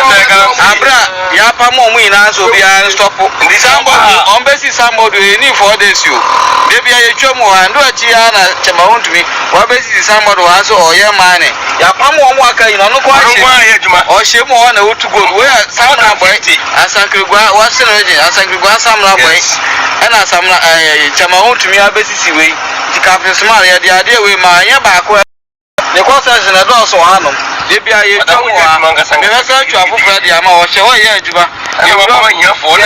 Abra, Yapa Momina, so be an stop. Somebody, on basis somebody, any 4 days you. Maybe I chomo and do a Chiana, Chamaun to me, what basis somebody was or your money. Yapa Momaka, you know, no question. Or Shemo on to go where Samra boy, as Sankigua was celebrating, as Sankigua Samra boy, and as some Chamaun to me, a basis way. The Captain Smaria, the idea with my back. The quarters in a door so hanum. Maybe I don't want to have a Friday. I'm all show here. You are for a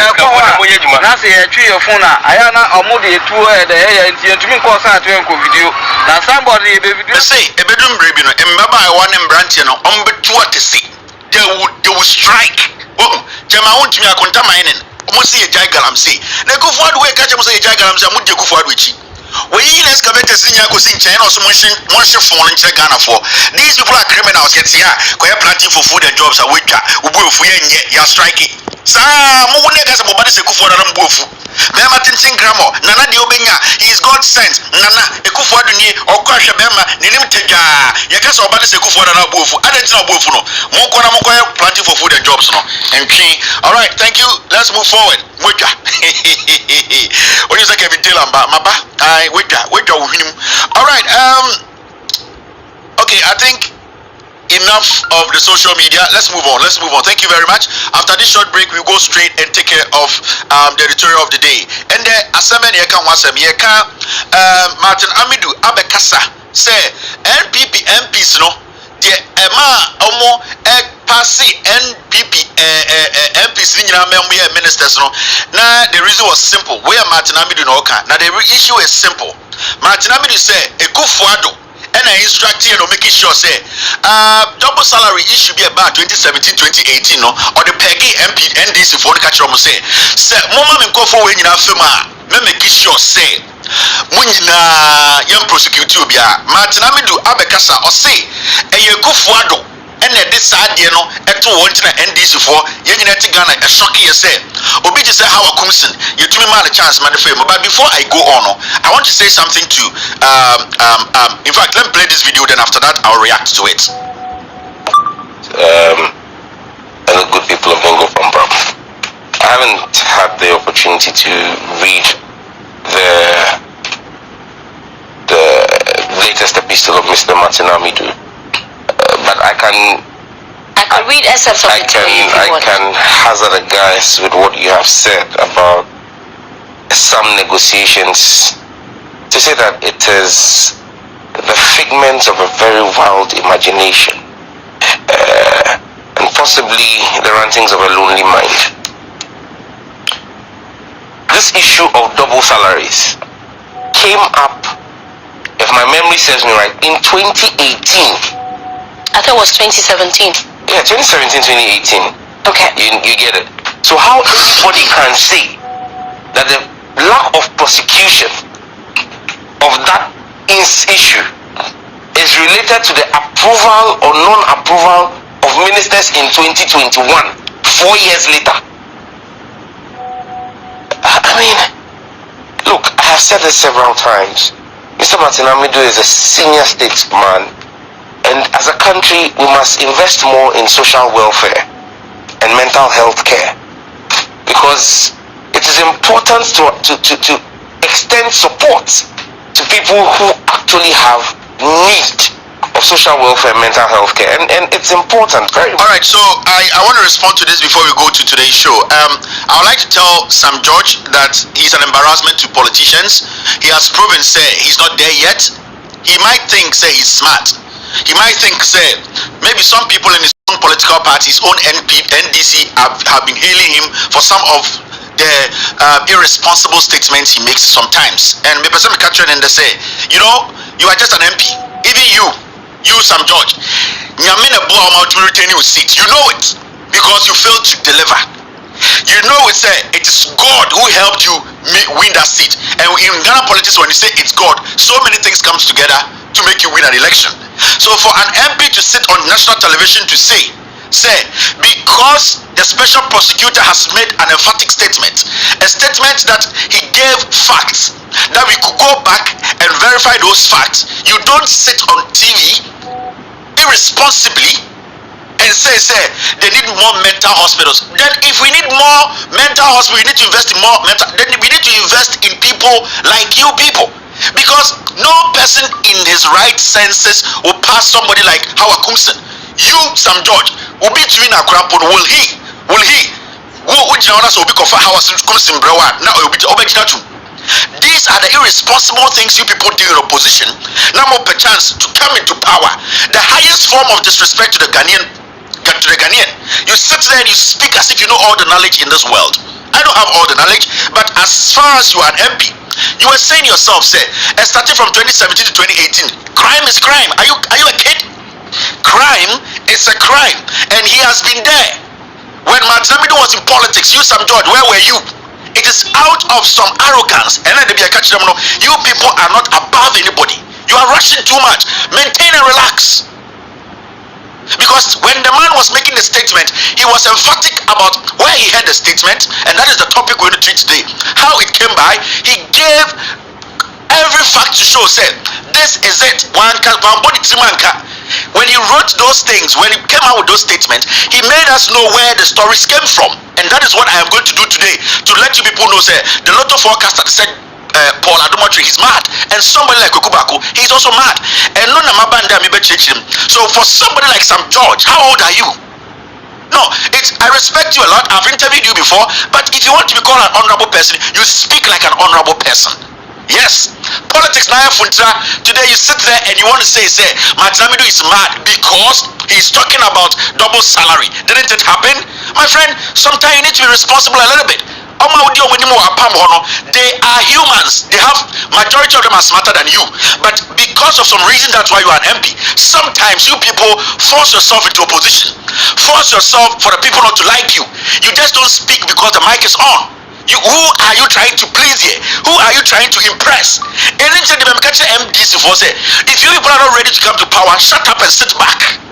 tree of Funa. I am not a moody tour at the air and to me cause I to video. Now somebody say a bedroom baby and Baba one and branch and on but to see. They would strike. Oh, Jama won't me a contaminating. Almost see a gigalam say. They go forward where catch them say gigalams and would you go forward with you? We excavators in Yakusin China or Monshi phone in Chagana for. These people are criminals yet here. Quite planting for food and jobs are weaker. We will free and yet you're striking. Some Munegas Mobadi Sekufu and Bufu. Mematin Singramo, Nana Diobenya, he is God sent. Nana, Ekufuaduni, or Kwasha Bema, Nilim Teja, Yakas or Badi Sekufu and Bufu, Adentina Bufuno, Mokona Mokoya planting for food and jobs. No, and King. All right, thank you. Let's move forward. Wika. What is like every deal on Maba? Wait, all right. Okay, I think enough of the social media. Let's move on. Thank you very much. After this short break, we'll go straight and take care of the editorial of the day. And the assignment here can Martin Amidu Abekasa say NPP MPs no the Emma pass NPP MPs ministers no. Now the reason was simple. Where Martin Amidu no can. Now the issue is simple. Martin Amidu say Ekufuado and I instruct you making sure say double salary issue be about 2017-2018 no or the Peggy MP NDC for the catch say mama me go for when you me make sure say munyina young prosecutor bia Martin Amidu Abekasa or say Ekufuado and this idea no eto won tina NDC for yenyina ti Ghana a shock here say obi just say how akumsin you to me man a chance man the but before I go on I want to say something to in fact let me play this video then after that I'll react to it. Hello good people of Bongo Pambram. I haven't had the opportunity to read the latest epistle of Mr. Martin Amidu. But I can read excerpts of it. I can hazard a guess with what you have said about some negotiations to say that it is the figment of a very wild imagination and possibly the rantings of a lonely mind. This issue of double salaries came up, if my memory serves me right, in 2018. I thought it was 2017. Yeah, 2017, 2018. Okay. You get it. So how anybody can say that the lack of prosecution of that issue is related to the approval or non-approval of ministers in 2021, 4 years later? I mean, look, I have said this several times. Mr. Martin Amidu is a senior statesman. And as a country, we must invest more in social welfare and mental health care, because it is important to extend support to people who actually have need of social welfare and mental health care, and it's important. Very all right, so I want to respond to this before we go to today's show. I would like to tell Sam George that he's an embarrassment to politicians. He has proven say he's not there yet. He might think say he's smart. He might think, say, maybe some people in his own political party, his own NDC, have been hailing him for some of the irresponsible statements he makes sometimes. And maybe some catch and they say, you know, you are just an MP. Even you, Sam George, you know it because you failed to deliver. You know it is God who helped you win that seat. And in Ghana politics, when you say it's God, so many things comes together to make you win an election. So for an MP to sit on national television to say because the special prosecutor has made an emphatic statement, a statement that he gave facts, that we could go back and verify those facts. You don't sit on TV irresponsibly and say they need more mental hospitals. Then if we need more mental hospitals, we need to invest in more mental. Then we need to invest in people like you people, because no person in his right senses will pass somebody like Howard Kumson. You, Sam George, will be between a crap. Will he? Which now will be called Howard Kumson Brewa. Now will be too. These are the irresponsible things you people do in opposition. Now more perchance to come into power. The highest form of disrespect to the Ghanaian. You sit there and you speak as if you know all the knowledge in this world. I don't have all the knowledge, but as far as you are an MP, you were saying yourself, starting from 2017 to 2018, crime is crime. Are you a kid? Crime is a crime, and he has been there. When Martin Amido was in politics, you, Sam George, where were you? It is out of some arrogance, and then they be a catch them. No, you people are not above anybody. You are rushing too much. Maintain and relax. Because when the man was making the statement, he was emphatic about where he had the statement, and that is the topic we're going to treat today. How it came by, he gave every fact to show, said, this is it. When he wrote those things, when he came out with those statements, he made us know where the stories came from. And that is what I am going to do today, to let you people know, the Lotto forecaster said, Paul Adomotri, he's mad, and somebody like Okubako, he's also mad. And no namabanda mi be church him. So for somebody like Sam George, how old are you? No, I respect you a lot. I've interviewed you before, but if you want to be called an honorable person, you speak like an honorable person. Yes, politics now funtra. Today you sit there and you want to say Martin Amido is mad because he's talking about double salary. Didn't it happen? My friend, sometimes you need to be responsible a little bit. They are humans. They have, majority of them are smarter than you, but because of some reason, that's why you are an MP. Sometimes you people force yourself into opposition, force yourself for the people not to like you. You just don't speak because the mic is on. Who are you trying to please here? Who are you trying to impress? And then the MDC for say, if you people are not ready to come to power, shut up and sit back.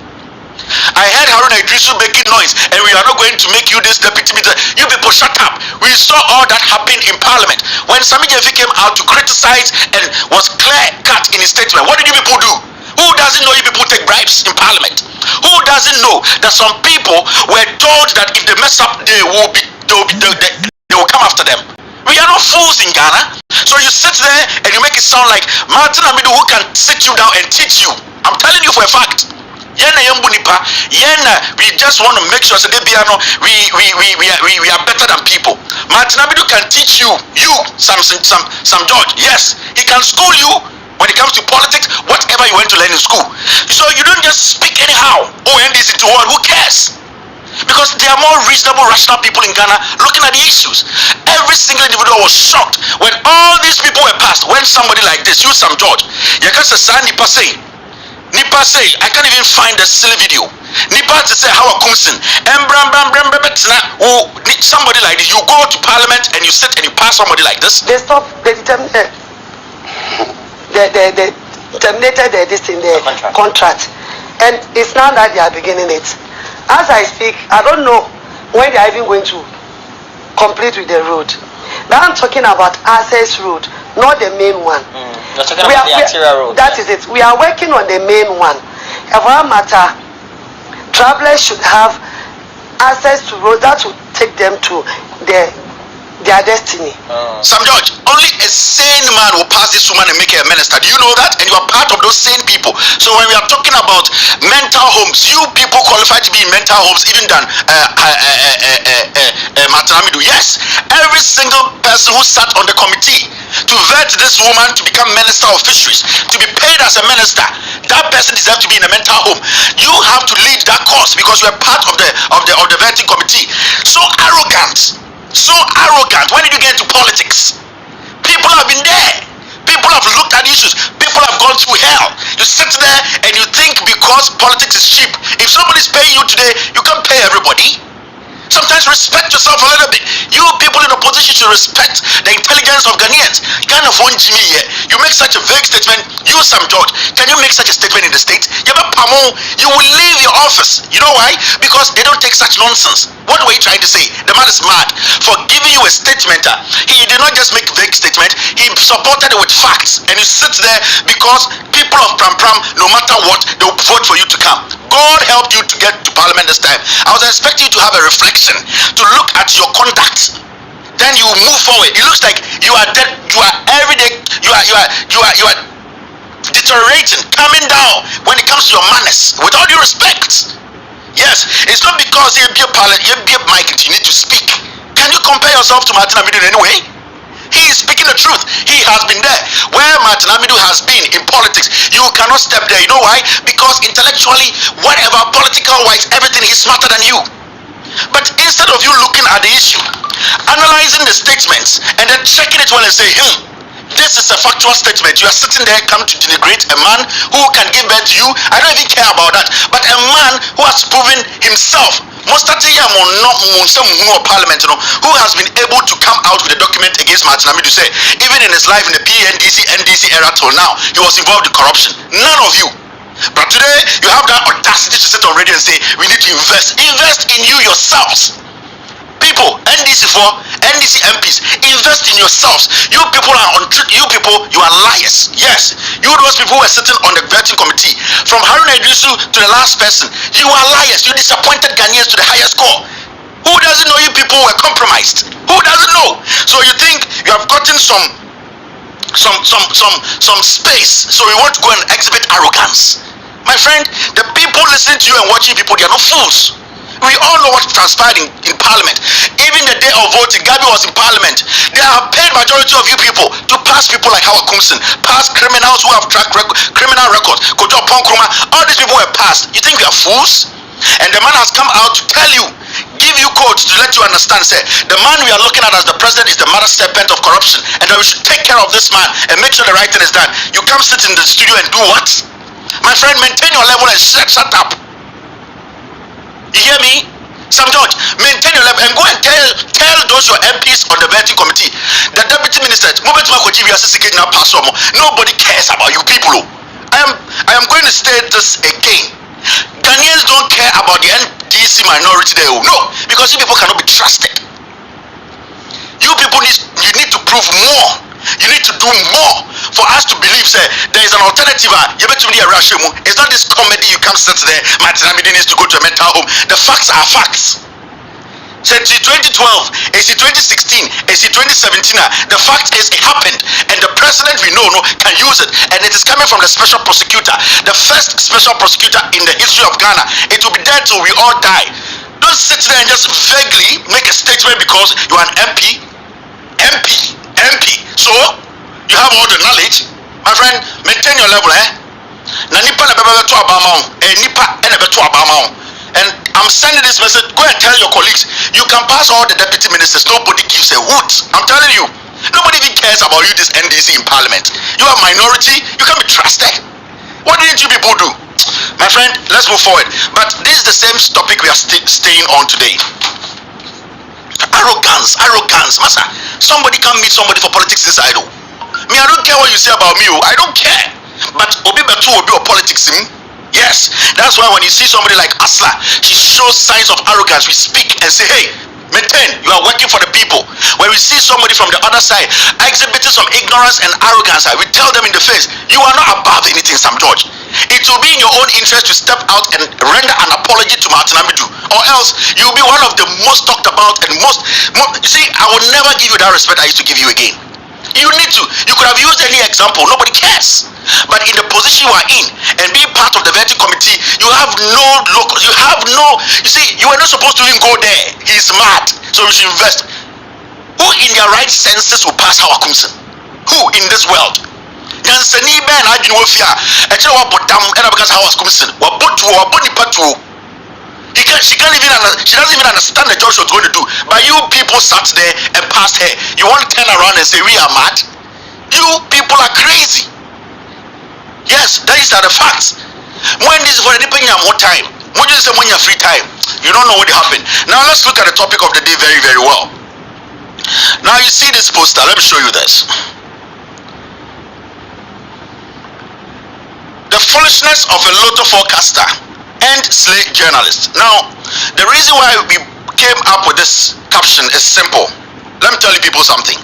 I heard Haruna Idrisu making noise, and we are not going to make you this deputy minister. You people shut up. We saw all that happen in Parliament when Sami Jefi came out to criticize and was clear cut in his statement. What did you people do? Who doesn't know you people take bribes in Parliament? Who doesn't know that some people were told that if they mess up, they will come after them? We are not fools in Ghana. So you sit there and you make it sound like Martin Amido who can sit you down and teach you. I'm telling you for a fact. We just want to make sure that we are better than people. Martin Amido can teach you, Sam George. Yes, he can school you when it comes to politics, whatever you went to learn in school. So you don't just speak anyhow. NDC to what? Who cares? Because there are more reasonable, rational people in Ghana looking at the issues. Every single individual was shocked when all these people were passed. When somebody like this, you Sam George, you can say Nipa say, I can't even find the silly video. Nipa to say how a Kumsin and somebody like this, you go to Parliament and you sit and you pass somebody like this. They stop they terminated the contract, and it's now that they are beginning it. As I speak, I don't know when they are even going to complete with the road. Now I'm talking about access road, not the main one. You're talking about the arterial road. That is it. We are working on the main one. For our matter, travelers should have access to road that will take them to their destiny. Sam George, only a sane man will pass this woman and make her a minister. Do you know that? And you are part of those sane people. So when we are talking about mental homes, you people qualify to be in mental homes even than Martin Amido. Yes, every single person who sat on the committee to vet this woman to become Minister of Fisheries, to be paid as a minister, that person deserves to be in a mental home. You have to lead that course because you are part of the vetting committee. So arrogant. When did you get into politics? People have been there. People have looked at issues. People have gone through hell. You sit there and you think because politics is cheap. If somebody's paying you today, you can't pay everybody. Sometimes respect yourself a little bit. You people in opposition should respect the intelligence of Ghanaians. Kind of one Jimmy here. You make such a vague statement. You, Sam George, can you make such a statement in the States? You will leave your office. You know why? Because they don't take such nonsense. What were you trying to say? The man is mad for giving you a statement. He did not just make a vague statement. He supported it with facts. And you sit there because people of Pram, no matter what, they will vote for you to come. God helped you to get to parliament this time. I was expecting you to have a reflection, to look at your conduct. Then you move forward. It looks like you are dead. You are every day. You are deteriorating, coming down when it comes to your manners. With all due respect, yes, it's not because you be a pilot, you be a mic, you need to speak. Can you compare yourself to Martin Amidu in any way? He is speaking the truth. He has been there. Where Martin Amidu has been in politics, you cannot step there. You know why? Because intellectually, whatever, political wise, everything is smarter than you. But instead of you looking at the issue, analyzing the statements, and then checking it well and say, this is a factual statement. You are sitting there, come to denigrate a man who can give birth to you. I don't even care about that. But a man who has proven himself, parliament, who has been able to come out with a document against Martin Amidu, say, even in his life in the PNDC, NDC era till now, he was involved in corruption. None of you. But today, you have that audacity to sit on radio and say, we need to invest. Invest in you yourselves. People, NDC MPs, invest in yourselves. You people are untruth. You people, you are liars. Yes, you those people who are sitting on the vetting committee, from Haruna Idrisu to the last person, you are liars. You disappointed Ghanaians to the highest score. Who doesn't know you people were compromised? Who doesn't know? So you think you have gotten some space, so you want to go and exhibit arrogance? My friend, the people listening to you and watching people, they are not fools. We all know what transpired in parliament. Even the day of voting, Gabi was in parliament. They have paid majority of you people to pass people like Howard Kumsin, pass criminals who have criminal records. Kojo Ponkruma, all these people were passed. You think we are fools? And the man has come out to tell you, give you codes to let you understand, say, the man we are looking at as the president is the mother serpent of corruption, and that we should take care of this man and make sure the right thing is done. You come sit in the studio and do what? My friend, maintain your level and shut up. You hear me? Sam George, maintain your level and go and tell those your MPs on the vetting committee, the deputy ministers, nobody cares about you people. I am going to state this again. Ghanaians don't care about the NDC minority there. No, because you people cannot be trusted. You people need to prove more. You need to do more for us to believe, say, there is an alternative. It's not this comedy you come sit there, Martin Amidu needs to go to a mental home. The facts are facts. Since 2012, AC 2016, AC 2017, the fact is it happened, and the president we know can use it, and it is coming from the special prosecutor, the first special prosecutor in the history of Ghana. It will be there till we all die. Don't sit there and just vaguely make a statement because you are an MP. So you have all the knowledge, my friend. Maintain your level, Na nipa na bebe to abama, nipa na bebe to abama. And I'm sending this message. Go and tell your colleagues. You can pass all the deputy ministers. Nobody gives a hoot. I'm telling you. Nobody even cares about you, this NDC in parliament. You are minority. You can't be trusted. What didn't you people do? My friend, let's move forward. But this is the same topic we are staying on today. Arrogance. Master, somebody can meet somebody for politics inside. Me, I don't care what you say about me. I don't care. But Obi Betu will be a politics. Yes, that's why when you see somebody like Asla, she shows signs of arrogance. We speak and say, hey, maintain, you are working for the people. When we see somebody from the other side exhibiting some ignorance and arrogance, we tell them in the face, you are not above anything, Sam George. It will be in your own interest to step out and render an apology to Martin Amidu, or else you'll be one of the most talked about and most you see, I will never give you that respect I used to give you again. You need to. You could have used any example. Nobody cares. But in the position you are in and being part of the vetting committee, you have no local. You have no. You see, you are not supposed to even go there. He's mad. So you should invest. Who in their right senses will pass Howard Kumsin? Who in this world? Yansani Ben Adinwofia. Actually, what bottom and because Howard Kumsin. What put to what body part to. She doesn't even understand the job she was going to do. But you people sat there and passed her. You want to turn around and say we are mad? You people are crazy. Yes, these are the facts. When this is for anything, you have more time. When you say when you have free time, you don't know what happened. Now let's look at the topic of the day very, very well. Now you see this poster. Let me show you this. The foolishness of a lotto forecaster and slave journalist. Now, the reason why we came up with this caption is simple. Let me tell you people something.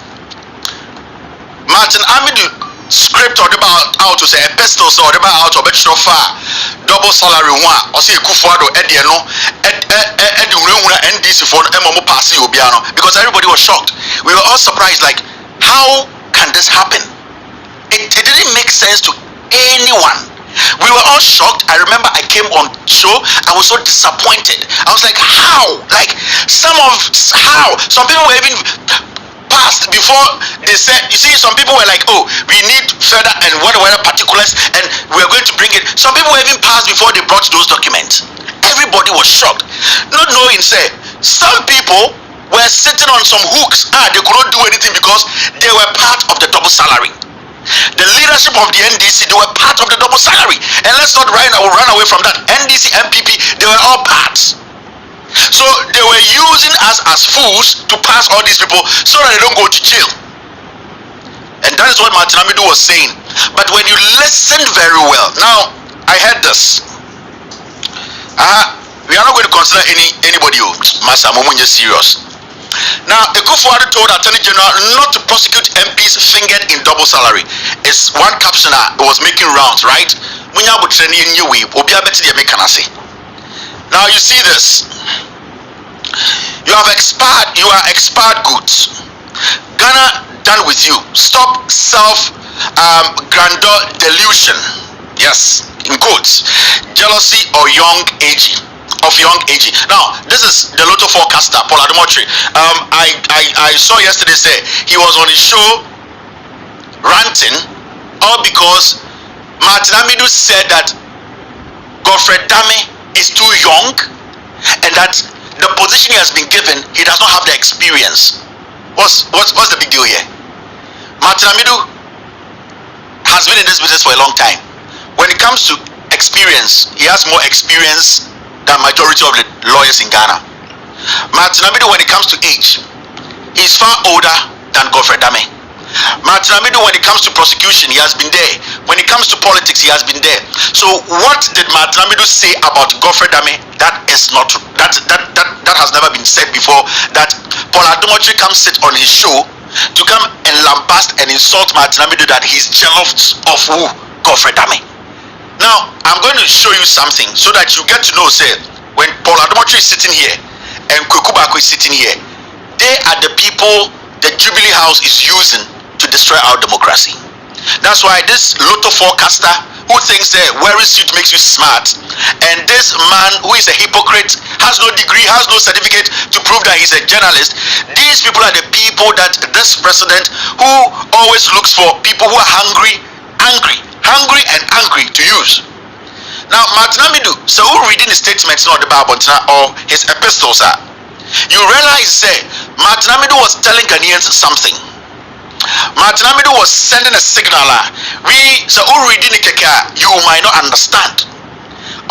Martin Amidu script or out to say a pistol or out or better far double salary one or say Kufuado Ediano NDC for Momo Passi Obiano because everybody was shocked. We were all surprised, like, how can this happen? It didn't make sense to anyone. We were all shocked. I remember I came on show, I was so disappointed. I was like, how? Like, some people were even passed before they said, you see, some people were like, oh, we need further and whatever particulars and we're going to bring it. Some people were even passed before they brought those documents. Everybody was shocked, not knowing, say, some people were sitting on some hooks. They could not do anything because they were part of the double salary. The leadership of the NDC, they were part of the double salary. And let's not run away from that. NDC, MPP, they were all parts. So they were using us as fools to pass all these people so that they don't go to jail. And that is what Martin Amidu was saying. But when you listen very well, now I heard this. We are not going to consider anybody who Master Momunye serious. Now, Ekufuado told Attorney General not to prosecute MPs fingered in double salary. It's one caption that was making rounds, right? Now you see this. You are expired goods. Ghana done with you. Stop grandeur delusion. Yes, in quotes. Jealousy or young age. Now, this is the Lotto forecaster, Paul Ademotri. I saw yesterday say he was on his show ranting, all because Martin Amidu said that Godfrey Dame is too young and that the position he has been given, he does not have the experience. What's the big deal here? Martin Amidu has been in this business for a long time. When it comes to experience, he has more experience than majority of the lawyers in Ghana. Martin Amidu, when it comes to age, he's far older than Godfrey Dame. Martin Amidu, when it comes to prosecution, he has been there. When it comes to politics, he has been there. So what did Martin Amidu say about Godfrey Dame? That is not true. That has never been said before. That Paul Ademotri comes sit on his show to come and lambast and insult Martin Amidu that he's jealous of who? Godfrey Dame. Now, I'm going to show you something so that you get to know, say, when Paul Ademotri is sitting here and Kwekubako is sitting here, they are the people the Jubilee House is using to destroy our democracy. That's why this Lotto forecaster who thinks that wearing suit makes you smart, and this man who is a hypocrite, has no degree, has no certificate to prove that he's a journalist, these people are the people that this president who always looks for people who are hungry and angry to use. Now, Martin Amidu, so who reading the statements not the Bible or his epistles are, you realize Martin Amidu was telling Ghanaians something. Martin Amidu was sending a signal. So who reading the Kyerekyere, you might not understand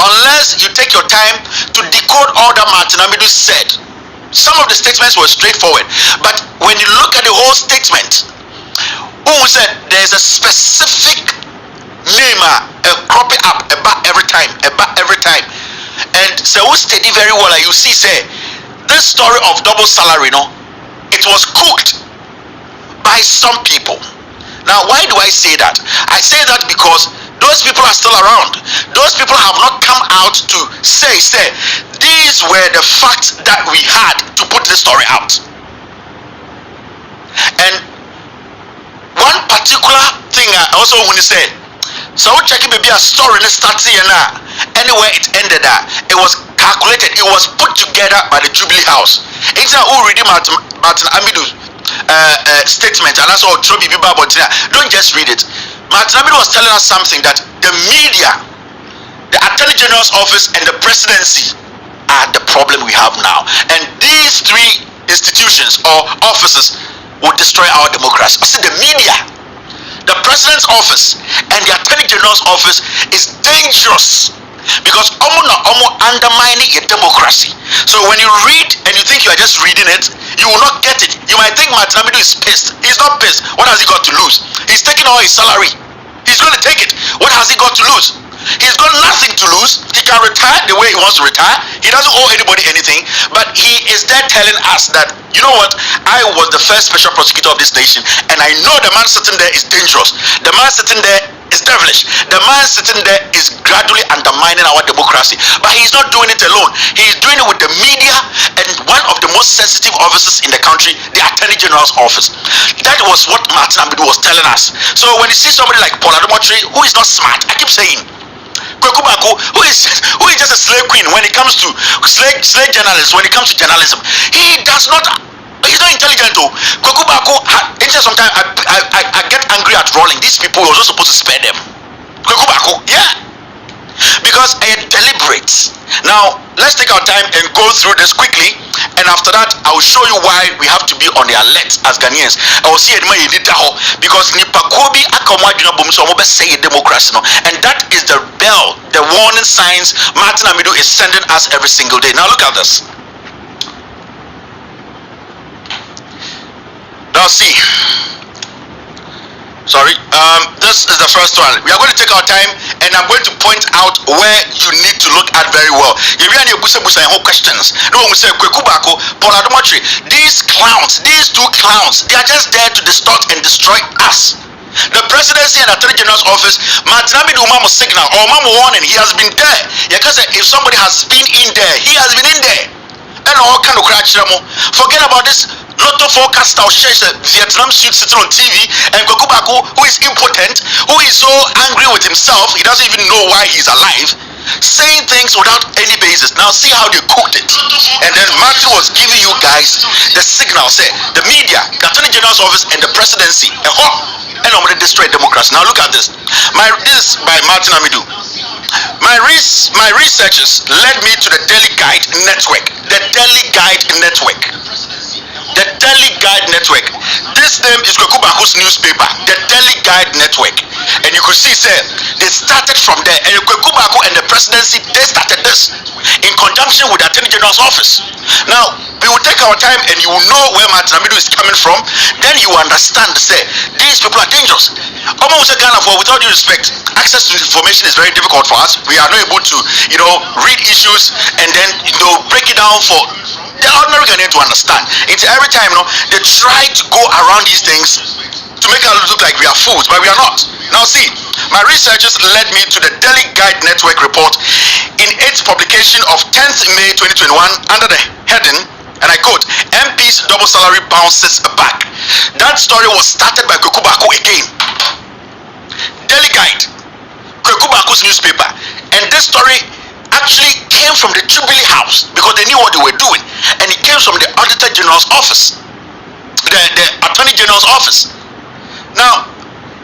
unless you take your time to decode all that Martin Amidu said. Some of the statements were straightforward, but when you look at the whole statement, who said there's a specific name cropping up about every time, and so who study very well, you see this story of double salary, it was cooked by some people. Now, why do I say that? I say that because those people are still around. Those people have not come out to say these were the facts that we had to put this story out. And one particular thing I also want to say, so checking maybe a story in the starting anywhere it ended it was calculated, it was put together by the Jubilee House. It's who reading Martin Amidu's statement, and that's all Trobi Biba, but don't just read it. Martin Amidu was telling us something that the media, the Attorney General's office, and the presidency are the problem we have now. And these three institutions or offices will destroy our democracy. I said the media, the president's office, and the Attorney General's office is dangerous because almost undermining your democracy. So when you read and you think you are just reading it, you will not get it. You might think Martin Amidu is pissed. He's not pissed. What has he got to lose? He's taking all his salary. He's going to take it. What has he got to lose? He's got nothing to lose. He can retire the way he wants to retire. He doesn't owe anybody anything. But he is there telling us that, you know what, I was the first special prosecutor of this nation, and I know the man sitting there is dangerous. The man sitting there is devilish. The man sitting there is gradually undermining our democracy. But he's not doing it alone. He's doing it with the media and one of the most sensitive offices in the country, the Attorney General's office. That was what Martin Amidu was telling us. So when you see somebody like Paul Adomotri, who is not smart, I keep saying, Kwerekyere Bako, who is just a slave queen when it comes to slave journalists, when it comes to journalism, he's not intelligent though. Kwerekyere Bako, sometimes I get angry at Rolling. These people were not supposed to spare them. Kwerekyere Bako, yeah. Because I am deliberate. Now let's take our time and go through this quickly, and after that I will show you why we have to be on the alert as Ghanaians. I will see because Nipakobi Akamwadina Bumso say democracy, and that is the bell, the warning signs Martin Amidu is sending us every single day. Now look at this. Now see. Sorry, this is the first one. We are going to take our time, and I'm going to point out where you need to look at very well. If you have any questions, no one will say Kwerekyere Bako, Paul Adomotri, these clowns, these two clowns, they are just there to distort and destroy us. The presidency and Attorney General's office, Martin Amidu Mamo signal or Mamo warning, he has been there. Because if somebody has been in there, he has been in there. And all kind of forget about this Lotto forecaster shares a Vietnam suit sitting on TV, and Kwerekyere Bako, who is impotent, who is so angry with himself, he doesn't even know why he's alive, saying things without any basis. Now see how they cooked it. And then Martin was giving you guys the signal, say the media, the Attorney General's office, and the presidency, and I'm going to destroy democracy. Now look at this. This is by Martin Amidu. My researches led me to the Daily Guide Network. The Daily Guide Network. The Daily Guide Network. This name is Kwerekyere Bako's newspaper, the Daily Guide Network. And you could see, sir, they started from there. And Kwerekyere Bako and the presidency, they started this in conjunction with the Attorney General's office. Now, we will take our time and you will know where Martin Amidu is coming from. Then you understand, sir, these people are dangerous. Almost Ghana, for without due respect, access to information is very difficult for us. We are not able to, read issues and then, break it down for the ordinary Ghanaian to understand. It's every time, they try to go around these things to make us look like we are fools, but we are not. Now see, my researches led me to the Daily Guide Network report in its publication of 10th May 2021 under the heading, and I quote, MP's double salary bounces back. That story was started by Kwerekyere Bako again. Daily Guide, Kwerekyere Bako's newspaper, and this story actually came from the Jubilee House because they knew what they were doing, and it came from the Auditor General's office, the Attorney General's office. Now,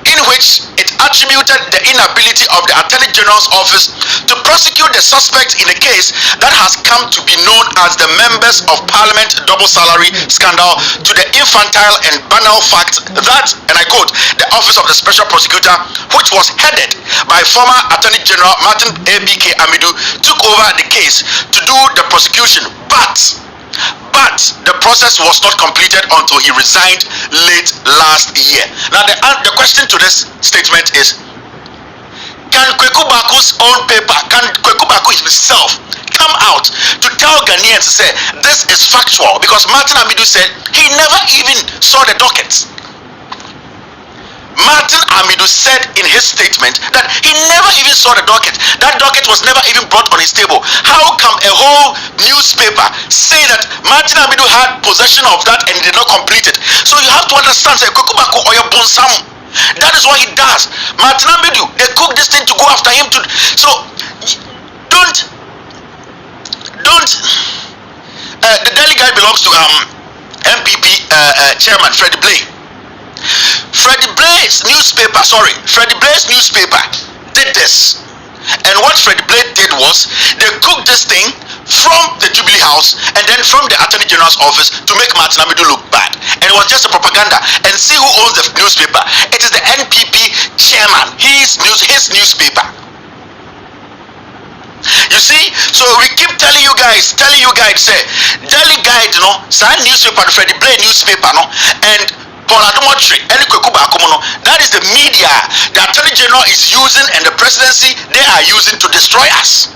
in which it attributed the inability of the Attorney General's office to prosecute the suspects in a case that has come to be known as the Members of Parliament double salary scandal to the infantile and banal fact that, and I quote, the Office of the Special Prosecutor, which was headed by former Attorney General Martin A.B.K. Amidu, took over the case to do the prosecution, but the process was not completed until he resigned late last year. Now the question to this statement is, can Kwerekyere Bako's own paper, can Kwerekyere Bako himself come out to tell Ghanaians, say this is factual? Because Martin Amidu said he never even saw the dockets. Martin Amidu said in his statement that he never even saw the docket. That docket was never even brought on his table. How come a whole newspaper say that Martin Amidu had possession of that and did not complete it? So you have to understand, say Kwerekyere Bako or your bonsam. That is what he does. Martin Amidu, they cook this thing to go after him to. So don't. The Daily Guide belongs to MPP chairman Freddie Blay. Freddie Blay's newspaper did this, and what Freddie Blay did was they cooked this thing from the Jubilee House and then from the Attorney General's office to make Martin Amidu look bad, and it was just a propaganda. And see who owns the newspaper? It is the NPP chairman, his newspaper. You see, so we keep telling you guys, say Daily Guide, same newspaper, the Freddie Blay newspaper, and Paul Adomotri, that is the media the Attorney General is using and the presidency they are using to destroy us.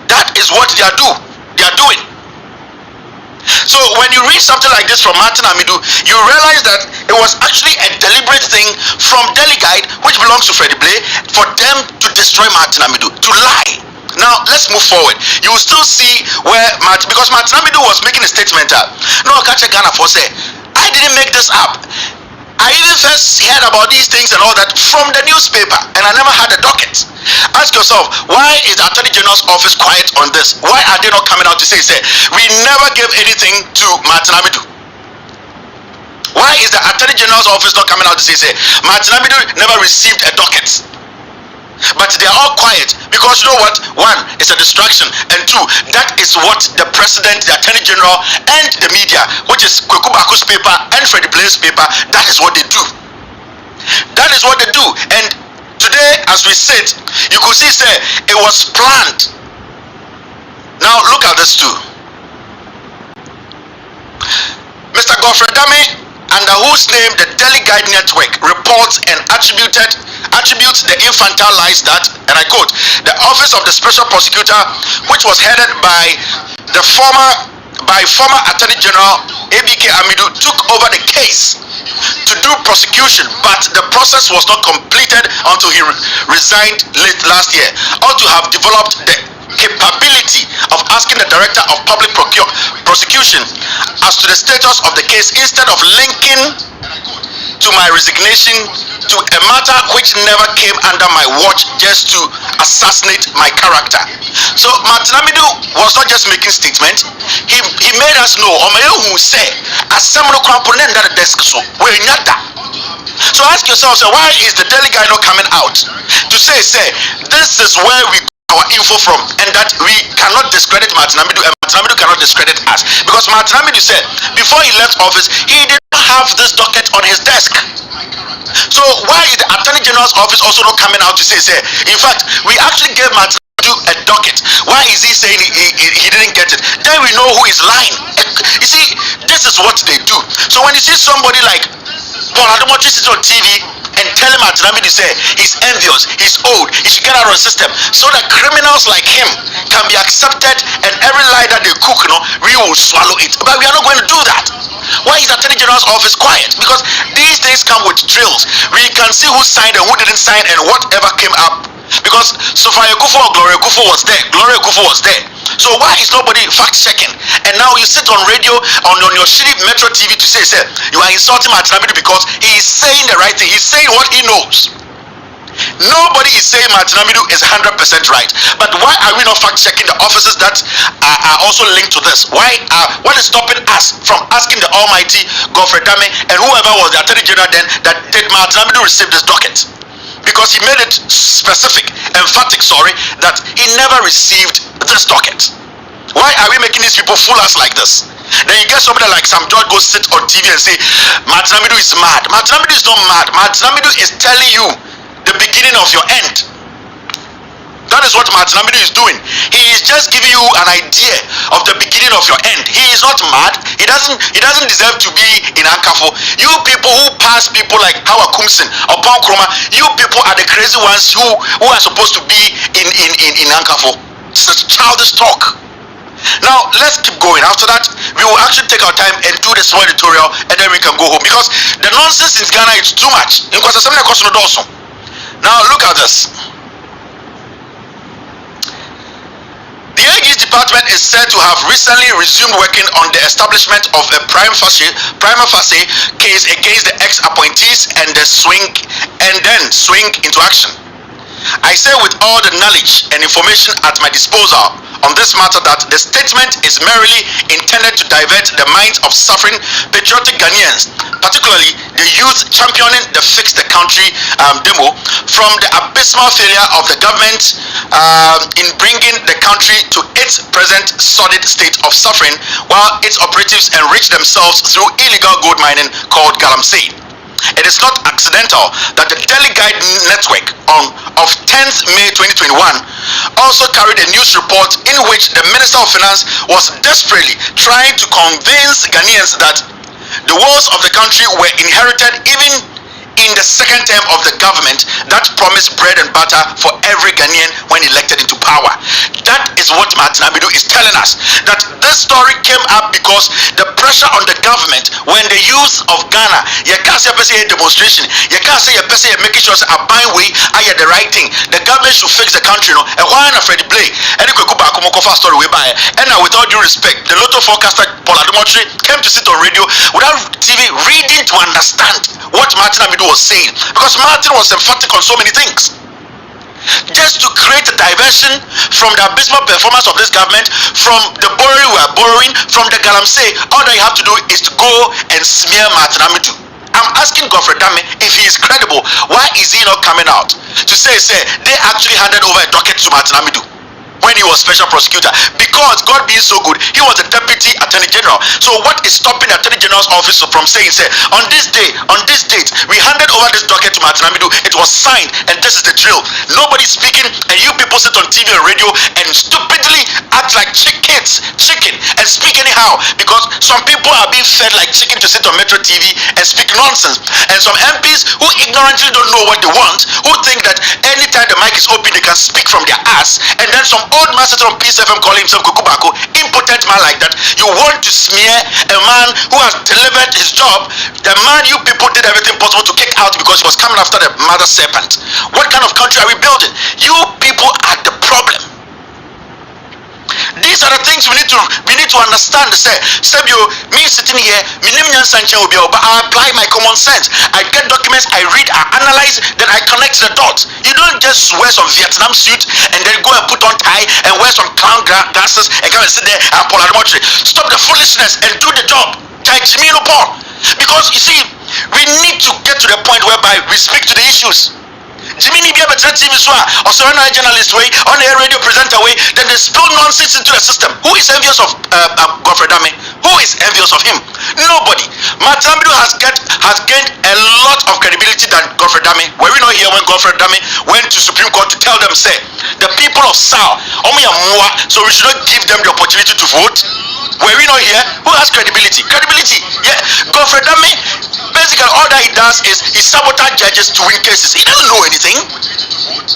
That is what they are doing. So when you read something like this from Martin Amidu, you realize that it was actually a deliberate thing from Delhi Guide, which belongs to Freddie Blay, for them to destroy Martin Amidu, to lie. Now let's move forward. You will still see where because Martin Amidu was making a statement. No, Kache Ghana for say, I didn't make this up. I even first heard about these things and all that from the newspaper, and I never had a docket. Ask yourself, why is the Attorney General's office quiet on this? Why are they not coming out to say, we never gave anything to Martin Amidu? Why is the Attorney General's office not coming out to say, Martin Amidu never received a docket? But they are all quiet because you know what? One, it's a distraction, and two, that is what the president, the Attorney General, and the media, which is Kweku Baku's paper and Freddie Blay's paper, that is what they do. That is what they do. And today, as we sit, you could see it was planned. Now look at this too. Mr. Godfrey Dame, under whose name the Delhi Guide Network reports and attributes the infantile lies that, and I quote, the office of the special prosecutor, which was headed by former Attorney General ABK Amidu, took over the case to do prosecution, but the process was not completed until he resigned late last year, or to have developed the capability of asking the Director of Public Prosecution as to the status of the case instead of linking to my resignation to a matter which never came under my watch just to assassinate my character. So Martin Amidu was not just making statements, he made us know who say asemno kwamponen that desk so we nyada. So ask yourself, why is the Delhi Guy not coming out to say this is where we our info from, and that we cannot discredit Martin Amidu, and Martin Amidu cannot discredit us, because Martin Amidu said before he left office he did not have this docket on his desk. So why is the Attorney General's office also not coming out to say in fact we actually gave Martin Amidu a docket? Why is he saying he didn't get it? Then we know who is lying. You see, this is what they do. So when you see somebody like Paul Adomotri sitting on TV and telling Martin Amidu he's envious, he's old, he should get out of the system, so that criminals like him can be accepted, and every lie that they cook, we will swallow it. But we are not going to do that. Why is the Attorney General's office quiet? Because these things come with drills. We can see who signed and who didn't sign and whatever came up. Because Sophia Kufo or Gloria Kufo was there. Gloria Kufo was there. So why is nobody fact checking? And now you sit on radio, on your shitty Metro TV to say you are insulting Martin Amidu because he is saying the right thing. He's saying what he knows. Nobody is saying Martin Amidu is 100% right. But why are we not fact checking the offices that are also linked to this? What is stopping us from asking the Almighty Godfrey Dame and whoever was the Attorney General then, that did Martin Amidu receive this docket? Because he made it specific, emphatic, that he never received this docket. Why are we making these people fool us like this? Then you get somebody like Sam George go sit on TV and say Martin Amidu is mad. Martin Amidu is not mad. Martin Amidu is telling you the beginning of your end. That is what Martin Amidu is doing. He is just giving you an idea of the beginning of your end. He is not mad. He doesn't deserve to be in Ankafo. You people who pass people like Hawa Kumsin or Pon Kroma, you people are the crazy ones who are supposed to be in Ankafo. Such childish talk. Now let's keep going. After that, we will actually take our time and do the small editorial, and then we can go home, because the nonsense in Ghana is too much. Now look at this. The AG's department is said to have recently resumed working on the establishment of a prima facie case against the ex-appointees and then swing into action. I say with all the knowledge and information at my disposal on this matter that the statement is merely intended to divert the minds of suffering patriotic Ghanaians, particularly the youth championing the Fix the Country demo, from the abysmal failure of the government in bringing the country to its present sordid state of suffering, while its operatives enrich themselves through illegal gold mining called Galamsey. It is not accidental that the Delhi Guide Network of 10th May 2021 also carried a news report in which the Minister of Finance was desperately trying to convince Ghanaians that The woes of the country were inherited even in the second term of the government that promised bread and butter for every Ghanaian when elected into power. That is what Martin Amidu is telling us. That this story came up because the pressure on the government when the youth of Ghana, you can't say a demonstration, you can't say making sure a buying way, I the right thing. The government should fix the country, no. And why not Freddie Blay? And you could go back story way by. And now, with all due respect, the Lotto forecaster Paul Ademotre came to sit on radio without TV reading to understand what Martin Amidu was saying, because Martin was emphatic on so many things. Just to create a diversion from the abysmal performance of this government, from the borrowing we are borrowing, from the galamsey, all that you have to do is to go and smear Martin Amidu. I'm asking Godfrey Dame if he is credible. Why is he not coming out to say they actually handed over a docket to Martin Amidu when he was special prosecutor? Because God being so good, he was the deputy attorney general. So what is stopping the attorney general's office from saying, on this day, on this date, we handed over this docket to Martin Amidu, it was signed, and this is the drill. Nobody's speaking, and you people sit on TV and radio and stupidly act like chicken and speak anyhow, because some people are being fed like chicken to sit on Metro TV and speak nonsense. And some MPs who ignorantly don't know what they want, who think that anytime the mic is open they can speak from their ass, and then some old man sitting on Peace FM calling himself Kukubako, impotent man like that. You want to smear a man who has delivered his job, the man you people did everything possible to kick out because he was coming after the mother serpent. What kind of country are we building? You people are the problem. These are the things we need to understand. Me sitting here, but I apply my common sense. I get documents, I read, I analyze, then I connect the dots. You don't just wear some Vietnam suit and then go and put on tie and wear some clown glasses and come and sit there and pull out the motor. Stop the foolishness and do the job. Because you see, we need to get to the point whereby we speak to the issues. Jimmy be able to TV so or so a journalist way on a radio presenter way, then they spill nonsense into the system. Who is envious of Godfrey Dame? Who is envious of him? Nobody. Martin Amidu has gained a lot of credibility than Godfrey Dame. Were we not here when Godfrey Dame went to Supreme Court to tell them, the people of Sao, so we should not give them the opportunity to vote? Were we not here? Who has credibility? Yeah. Godfrey Dame, basically all that he does is he sabotages judges to win cases. He doesn't know anything.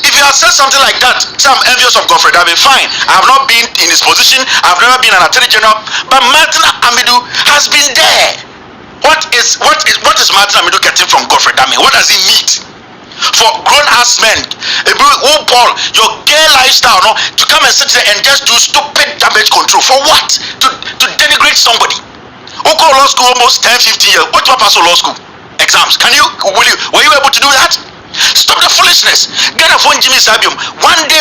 If you have said something like that, say I'm envious of Godfrey Dame, fine. I have not been in his position. I've never been an attorney general. But Martin Amidu has been there. What is Martin Amidu getting from Godfrey Dame? What does he need? For grown-ass men, Paul, your gay lifestyle, to come and sit there and just do stupid damage control. For what? To denigrate somebody. Who call law school almost 10-15 years? What purpose of law school? Exams. Were you able to do that? Stop the foolishness. Get a phone, Jimmy Sabium. One day,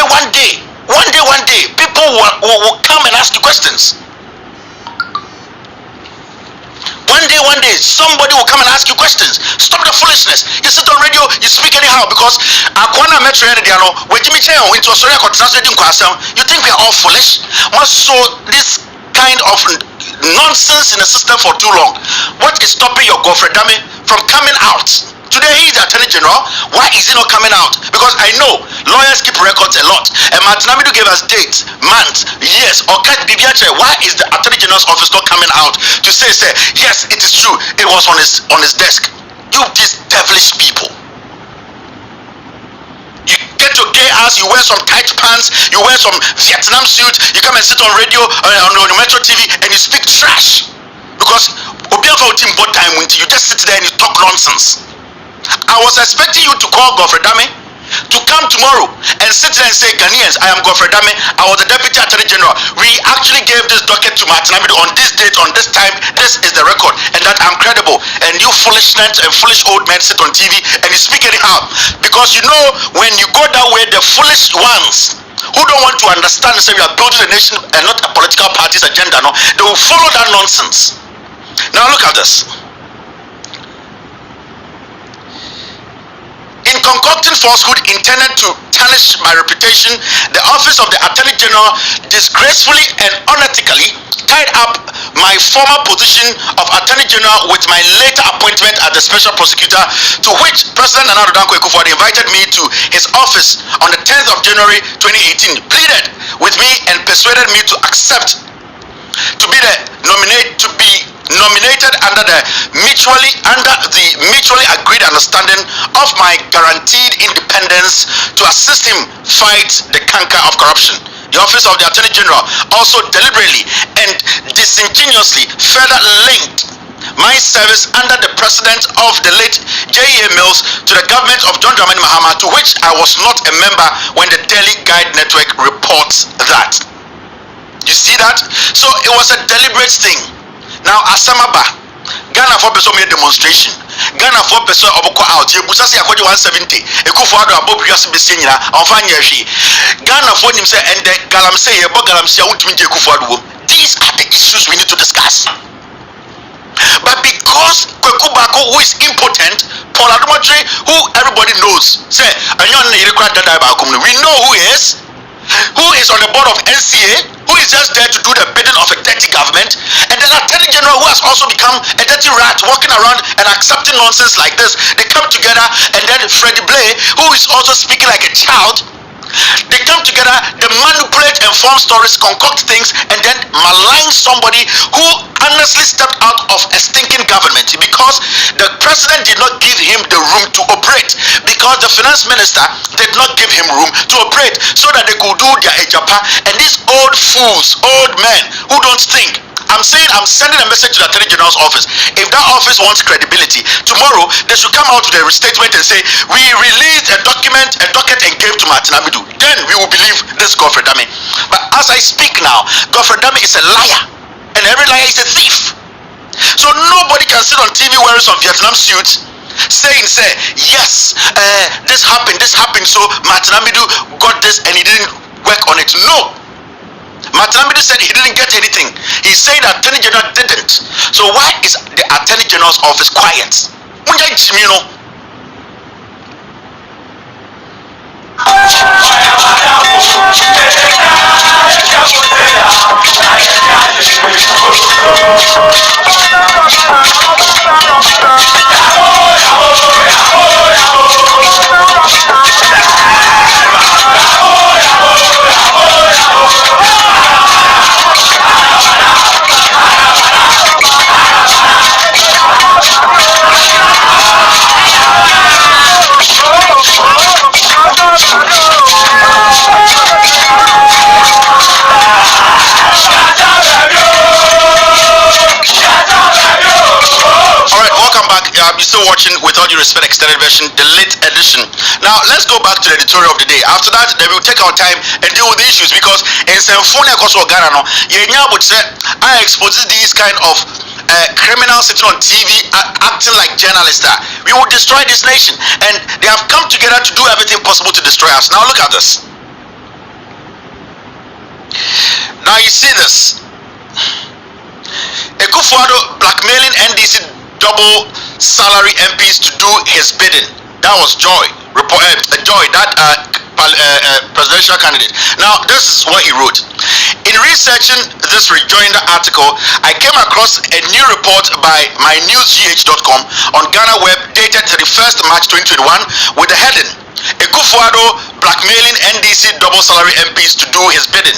people will come and ask you questions. One day, somebody will come and ask you questions. Stop the foolishness. You sit on radio, you speak anyhow, because Akwana Metro when Jimmy Chen into Australia, you think we are all foolish? Must show this kind of nonsense in the system for too long. What is stopping your Godfrey Dame from coming out? Today he is the attorney general. Why is he not coming out? Because I know lawyers keep records a lot, and Martin Amidu gave us dates, months, years. Or why is the attorney general's office not coming out to say yes, it is true, it was on his desk? You these devilish people. You get your gay ass, you wear some tight pants, you wear some Vietnam suit, you come and sit on radio on Metro TV and you speak trash. Because you just sit there and you talk nonsense. I was expecting you to call Godfrey Dame to come tomorrow and sit there and say, Ghanaians, I am Godfrey Dame, I was the deputy attorney general. We actually gave this docket to Martin Amidu on this date, on this time. This is the record, and that I'm credible. And you foolishness and foolish old men sit on TV and you speak anyhow. Because you know, when you go that way, the foolish ones who don't want to understand, say we are building a nation and not a political party's agenda, they will follow that nonsense. Now look at this. In concocting falsehood intended to tarnish my reputation, the office of the Attorney General disgracefully and unethically tied up my former position of Attorney General with my later appointment as the Special Prosecutor, to which President Nana Addo Dankwa Akufo-Addo invited me to his office on the 10th of January 2018, pleaded with me and persuaded me to accept to be nominated under the mutually agreed understanding of my guaranteed independence to assist him fight the canker of corruption. The Office of the Attorney General also deliberately and disingenuously further linked my service under the president of the late J.E.A. Mills to the government of John Dramani Mahama, to which I was not a member when the Daily Guide Network reports that. You see that? So it was a deliberate thing. Now, Asamaba, Ghana for person made demonstration. Ghana for person oboko out. You busasi akwaji 170. Ekufuado abob yasi bisinyina. Anfanya shi. Ghana for him say and the galamse yebo galamse untimi ekufuado. These are the issues we need to discuss. But because Kweku Bako, who is impotent, Paul Adumatri, who everybody knows, say, we know who is on the board of NCA, who is just there to do the bidding of a dirty government, and then Attorney General, who has also become a dirty rat, walking around and accepting nonsense like this. They come together, and then Freddie Blay, who is also speaking like a child, they come together, they manipulate and form stories, concoct things, and then malign somebody who honestly stepped out of a stinking government because the president did not give him the room to operate, because the finance minister did not give him room to operate so that they could do their ejapa. And these old fools, old men who don't think. I'm sending a message to the Attorney General's office. If that office wants credibility, tomorrow they should come out with a statement and say, we released a document, a docket, and gave to Martin Amidu. Then we will believe this Godfrey Dame. But as I speak now, Godfrey Dame is a liar, and every liar is a thief. So nobody can sit on TV wearing some Vietnam suits saying, yes, this happened, so Martin Amidu got this and he didn't work on it. No. Martin Amidu said he didn't get anything. He said the Attorney General didn't. So why is the Attorney General's office quiet? You're still watching, with all due respect, extended version, the late edition. Now let's go back to the editorial of the day. After that, then we'll take our time and deal with the issues, because in Symphony Koso Ghana, I expose these kind of criminals sitting on TV acting like journalists. We will destroy this nation, and they have come together to do everything possible to destroy us. Now look at this. Now you see this. Ekufuado blackmailing NDC double salary MPs to do his bidding. That was Joy, that presidential candidate. Now this is what he wrote. In researching this rejoinder article, I came across a new report by mynewsgh.com on Ghana Web dated 31st March 2021 with the heading, Ekufuado blackmailing NDC double salary MPs to do his bidding,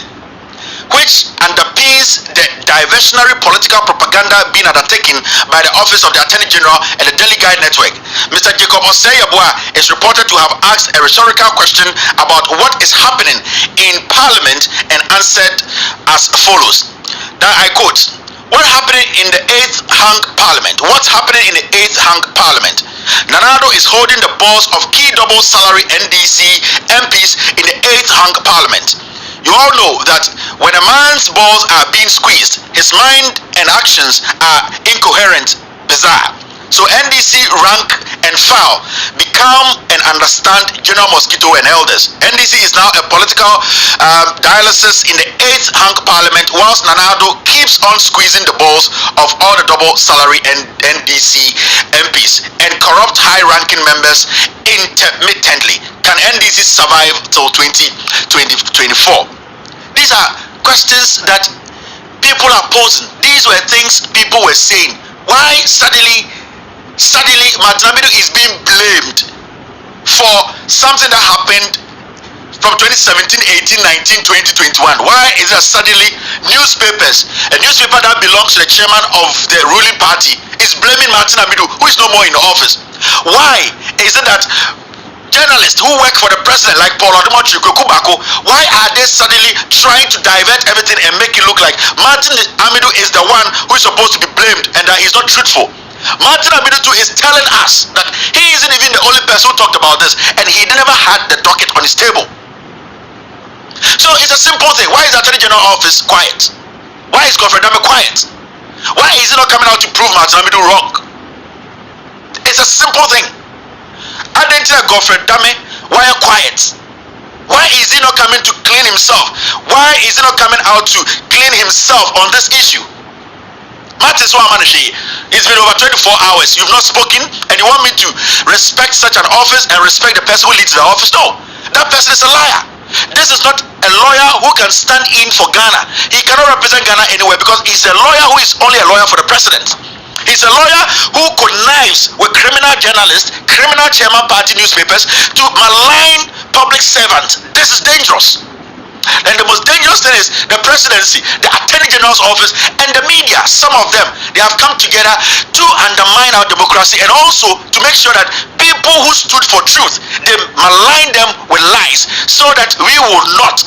which underpins the diversionary political propaganda being undertaken by the Office of the Attorney General and the Daily Guide Network. Mr. Jacob Osei-Yeboah is reported to have asked a rhetorical question about what is happening in Parliament and answered as follows. Now I quote, "What happening in the 8th hung Parliament? What's happening in the 8th hung Parliament? Nanado is holding the balls of key double salary NDC MPs in the 8th hung Parliament. You all know that when a man's balls are being squeezed, his mind and actions are incoherent, bizarre. So NDC rank and file become and understand General Mosquito and elders. NDC is now a political dialysis in the 8th hung Parliament, whilst Nanado keeps on squeezing the balls of all the double salary and NDC MPs and corrupt high-ranking members intermittently. Can NDC survive till 2024? These are questions that people are posing. These were things people were saying. Why suddenly Martin Amidu is being blamed for something that happened from 2017, 18, 19, 20, 21? Why is it suddenly newspapers, a newspaper that belongs to the chairman of the ruling party, is blaming Martin Amidu, who is no more in the office? Why is it that journalists who work for the president, like Paul Odumochi, Kyerekyere, why are they suddenly trying to divert everything and make it look like Martin Amidu is the one who is supposed to be blamed and that he's not truthful? Martin Amidu too is telling us that he isn't even the only person who talked about this, and he never had the docket on his table. So it's a simple thing. Why is the Attorney General office quiet? Why is Godfred Dame quiet? Why is he not coming out to prove Martin Amidu wrong? It's a simple thing. Identity Godfred Dame, why are quiet? Why is he not coming to clean himself? Why is he not coming out to clean himself on this issue? Martin Swamanushi, it's been over 24 hours. You've not spoken, and you want me to respect such an office and respect the person who leads the office? No, that person is a liar. This is not a lawyer who can stand in for Ghana. He cannot represent Ghana anywhere because he's a lawyer who is only a lawyer for the president. He's a lawyer who connives with criminal journalists, criminal chairman party newspapers to malign public servants. This is dangerous. And the most dangerous thing is the presidency, the Attorney General's office, and the media. Some of them, they have come together to undermine our democracy and also to make sure that people who stood for truth, they malign them with lies so that we will not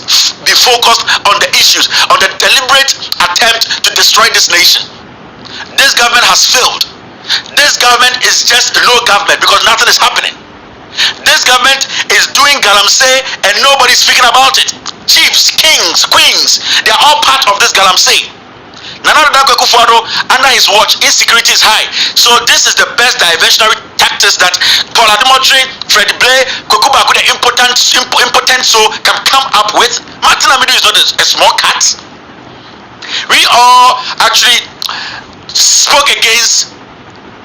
be focused on the issues, on the deliberate attempt to destroy this nation. This government has failed. This government is just no government because nothing is happening. This government is doing galamsey and nobody's speaking about it. Chiefs, kings, queens, they are all part of this galamsey. Nana Addo Akufo-Addo, under his watch, insecurity is high. So this is the best diversionary tactics that Paul Odumochi, Freddie Blay, Kyerekyere, the impotent soul can come up with. Martin Amidu is not a small cat. We all actually spoke against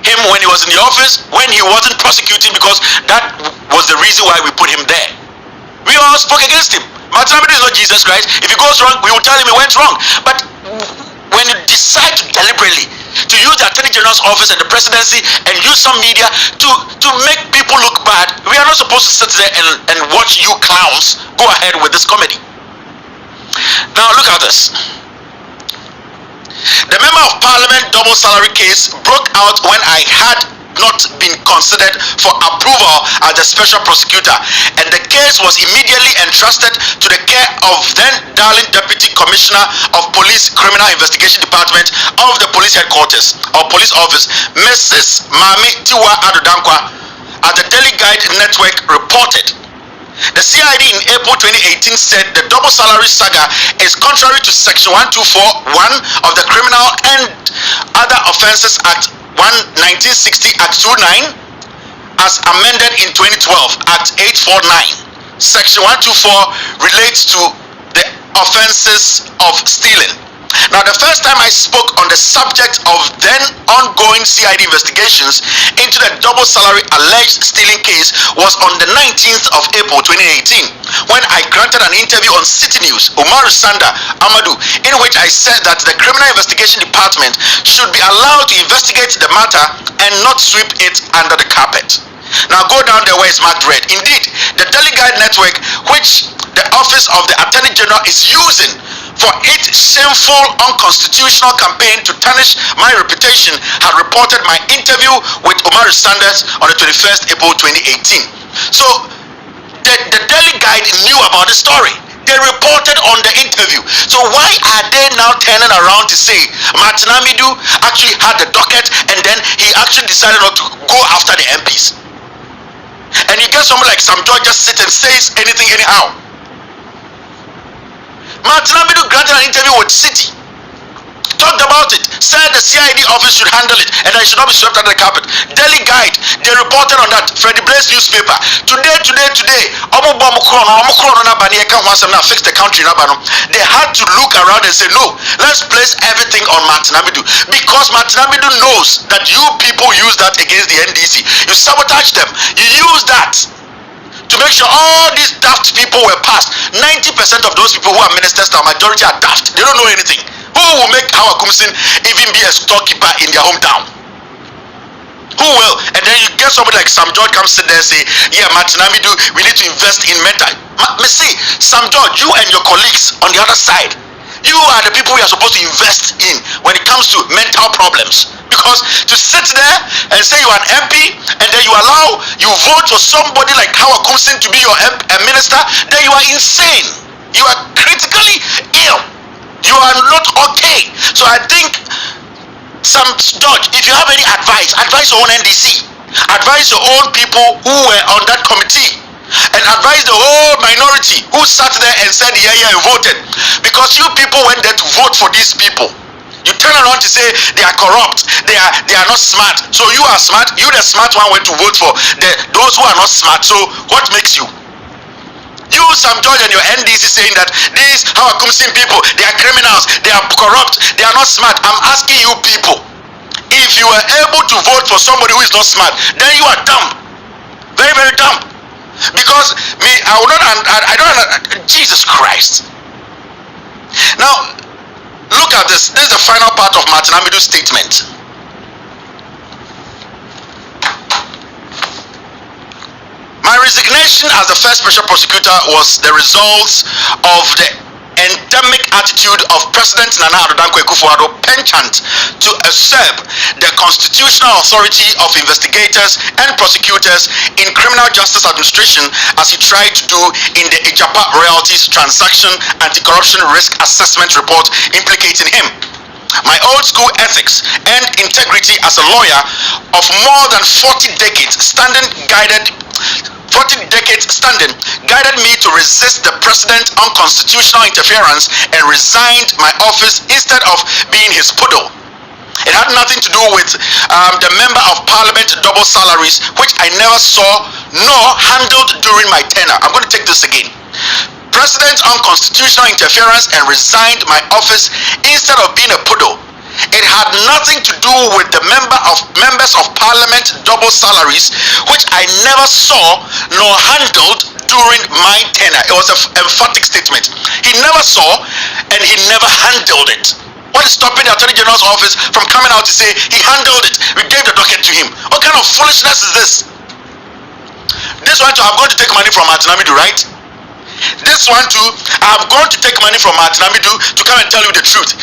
him when he was in the office, when he wasn't prosecuting, because that was the reason why we put him there. We all spoke against him. Martin Amidu is not Jesus Christ. If he goes wrong, we will tell him he went wrong. But when you decide to deliberately to use the Attorney General's office and the presidency and use some media to make people look bad, we are not supposed to sit there and watch you clowns go ahead with this comedy. Now look at this. The Member of Parliament double salary case broke out when I had not been considered for approval as the special prosecutor, and the case was immediately entrusted to the care of then Darling Deputy Commissioner of Police Criminal Investigation Department of the Police Headquarters or Police Office, Mrs. Mami Tiwa Adodankwa, as the Daily Guide Network reported. The CID in April 2018 said the double salary saga is contrary to Section 1241 of the Criminal and Other Offences Act 1960 Act 29 as amended in 2012 Act 849. Section 124 relates to the offences of stealing. Now, the first time I spoke on the subject of then ongoing CID investigations into the double salary alleged stealing case was on the 19th of April 2018 when I granted an interview on City News, Umaru Sanda Amadou, in which I said that the Criminal Investigation Department should be allowed to investigate the matter and not sweep it under the carpet. Now go down there where it's marked red. Indeed, the Daily Guide Network, which the Office of the Attorney General is using for its shameful, unconstitutional campaign to tarnish my reputation, had reported my interview with Umaru Sanders on the 21st April 2018. So the Daily Guide knew about the story. They reported on the interview. So why are they now turning around to say Martin Amidu actually had the docket and then he actually decided not to go after the MPs? And you get someone like Sam George just sit and says anything anyhow. Martin Amidu granted an interview with City, talked about it, said the CID office should handle it and that it should not be swept under the carpet. Daily Guide, they reported on that. Freddie Blay's newspaper. Today, fix the country. They had to look around and say, no, let's place everything on Martin Amidu, because Martin Amidu knows that you people use that against the NDC. You sabotage them. You use that to make sure all these daft people were passed. 90% of those people who are ministers now, majority are daft. They don't know anything. Who will make Hawa Kumsin even be a storekeeper in their hometown? Who will? And then you get somebody like Sam George comes sit there and say, yeah, Martin Amidu, we need to invest in mental. See, Sam George, you and your colleagues on the other side, you are the people we are supposed to invest in when it comes to mental problems. Because to sit there and say you are an MP and then you vote for somebody like Howard Kumsin to be your minister, then you are insane. You are critically ill. You are not okay. So I think, Sam George, if you have any advice your own NDC, advise your own people who were on that committee, and advise the whole minority who sat there and said yeah and voted, because you people went there to vote for these people. You turn around to say they are corrupt, they are not smart. So you are smart, you the smart one went to vote for those who are not smart. So what makes you? You, Sam George, and your NDC saying that these Howard Kumsin people, they are criminals, they are corrupt, they are not smart. I'm asking you people, if you are able to vote for somebody who is not smart, then you are dumb. Very, very dumb. Because I don't Jesus Christ. Now, look at this. This is the final part of Martin Amidu's statement. My resignation as the first special prosecutor was the result of the endemic attitude of President Nana Addo Dankwa Akufo-Addo penchant to usurp the constitutional authority of investigators and prosecutors in criminal justice administration, as he tried to do in the Ijapa royalties transaction anti-corruption risk assessment report implicating him. My old school ethics and integrity as a lawyer of more than 40 decades guided me to resist the president's unconstitutional interference and resigned my office instead of being his poodle. It had nothing to do with the member of parliament double salaries, which I never saw nor handled during my tenure. I'm going to take this again. President's unconstitutional interference and resigned my office instead of being a poodle. It had nothing to do with the members of parliament double salaries, which I never saw nor handled during my tenure. It was an emphatic statement. He never saw and he never handled it. What is stopping the Attorney General's office from coming out to say he handled it? We gave the docket to him. What kind of foolishness is this? This one too, I'm going to take money from Martin Amidu, right? This one too, I'm going to take money from Martin Amidu to come and tell you the truth.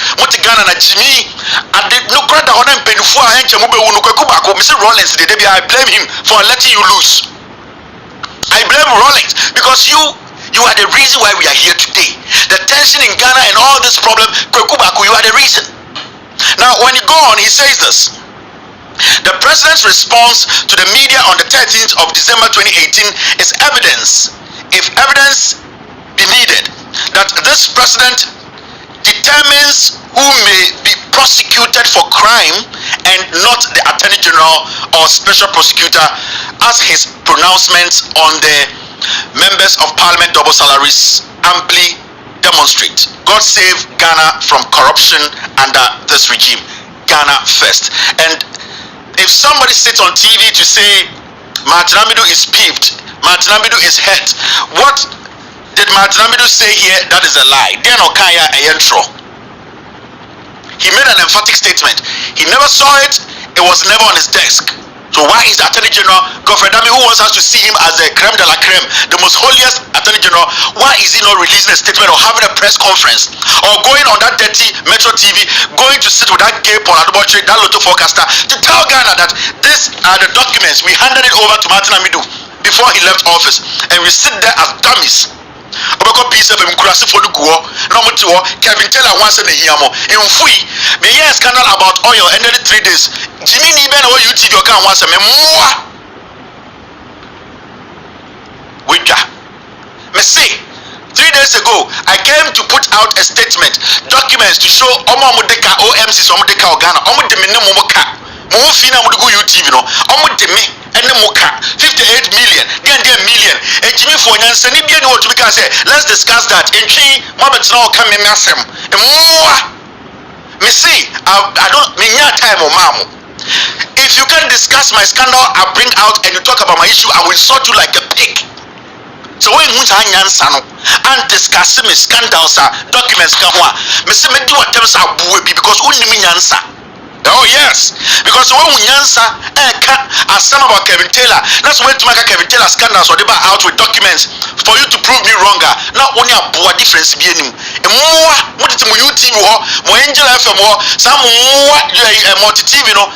Mr. Rollins, I blame him for letting you lose. I blame Rollins because you are the reason why we are here today. The tension in Ghana and all this problem, you are the reason. Now, when you go on, he says this. The president's response to the media on the 13th of December 2018 is evidence, if evidence be needed, that this president determines who may be prosecuted for crime and not the Attorney General or Special Prosecutor, as his pronouncements on the members of Parliament double salaries amply demonstrate. God save Ghana from corruption under this regime. Ghana first. And if somebody sits on TV to say Martin Amidu is peeved, Martin Amidu is hurt, what did Martin Amidu say here? That is a lie. Then Okaya Ayentro. He made an emphatic statement. He never saw it. It was never on his desk. So why is the Attorney General, Godfrey Dami, who wants us to see him as the creme de la creme, the most holiest Attorney General, why is he not releasing a statement or having a press conference or going on that dirty Metro TV, going to sit with that gay Paul Adoboche, that Lotto forecaster, to tell Ghana that these are the documents, we handed it over to Martin Amidu before he left office, and we sit there as dummies. Obeko piece of Mkurasi for the Guo, no more Kevin Taylor once in a year more. In Fui, me hear a scandal about oil and every 3 days. Jimmy Niben or YouTube your can once a more. Wika. Me say 3 days ago, I came to put out a statement, documents to show Omo Mudeka OMC Somudeka Ghana, Omo de Minomoka. Mufina Mudugu YouTube, no, Omo de me. And the Moka 58 million, then million. And Jimmy for Nancy, what to because let's discuss that. And she, Mabets now come in Nassam. And more, me see, I don't mean your time or mamu. If you can discuss my scandal, I bring out and you talk about my issue, I will sort you like a pig. So when you answer and discuss my scandals, documents, me see me do what them are because only me answer. Oh yes, because when we answer some about Kevin Taylor, that's when to make a Kevin Taylor scandal so they buy out with documents for you to prove me wronger. Now only a poor difference be any more what it mu YouTube or more Angel FM or some more multi TV, you know.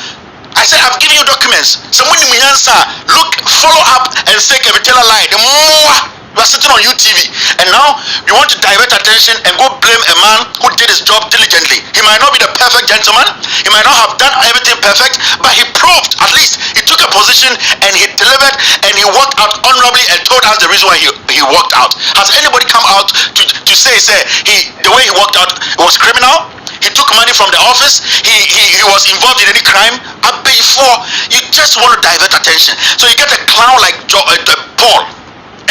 I said I've given you documents. Someone in answer, look, follow up and say Kevin Taylor lied. The more you are sitting on UTV, and now you want to divert attention and go blame a man who did his job diligently. He might not be the perfect gentleman, he might not have done everything perfect, but he proved, at least he took a position and he delivered and he worked out honorably and told us the reason why he worked out. Has anybody come out to say the way he worked out was criminal? He took money from the office, he was involved in any crime. Before you just want to divert attention, so you get a clown like Paul.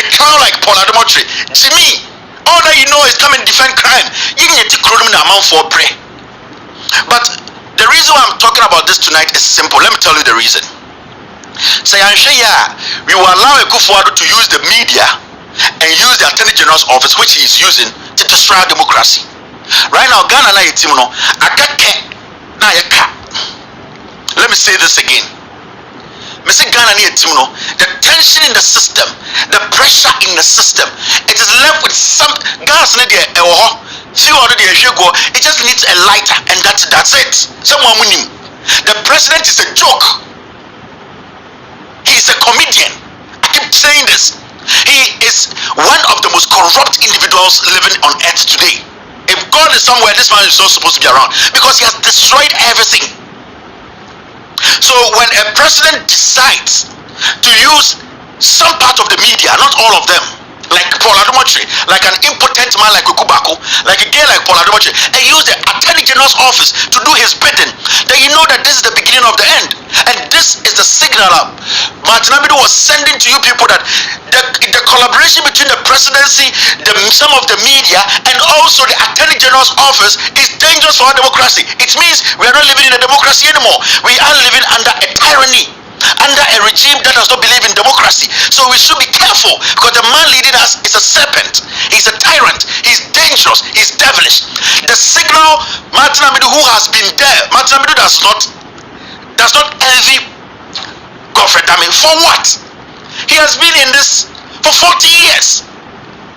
A clown like Paul Adomotri, Jimmy, all that you know is come and defend crime. You need to crowd him amount for pray. But the reason why I'm talking about this tonight is simple. Let me tell you the reason. Say we will allow Ekufuado to use the media and use the Attorney General's office, which he is using, to destroy democracy. Right now, Ghana na yetimu no akake na yeka. Let me say this again. Mr. Ghana near Timno, the tension in the system, the pressure in the system, it is left with some gas in there, few already a sugar, it just needs a lighter, and that's it. Someone winning. The president is a joke. He is a comedian. I keep saying this. He is one of the most corrupt individuals living on earth today. If God is somewhere, this man is not supposed to be around because he has destroyed everything. So when a president decides to use some part of the media, not all of them, like Paul Adomotri, like an impotent man like Ukubako, like a gay like Paul Adomotri, and use the Attorney General's office to do his bidding, then you know that this is the beginning of the end. And this is the signal Martin Amidu was sending to you people, that the collaboration between the presidency, some of the media, and also the Attorney General's office is dangerous for our democracy. It means we are not living in a democracy anymore. We are living under a tyranny, under a regime that does not believe in democracy. So we should be careful, because the man leading us is a serpent, he's a tyrant, he's dangerous, he's devilish. The signal Martin Amidu, who has been there, Martin Amidu does not envy Godfrey Dame. For what? He has been in this for 40 years.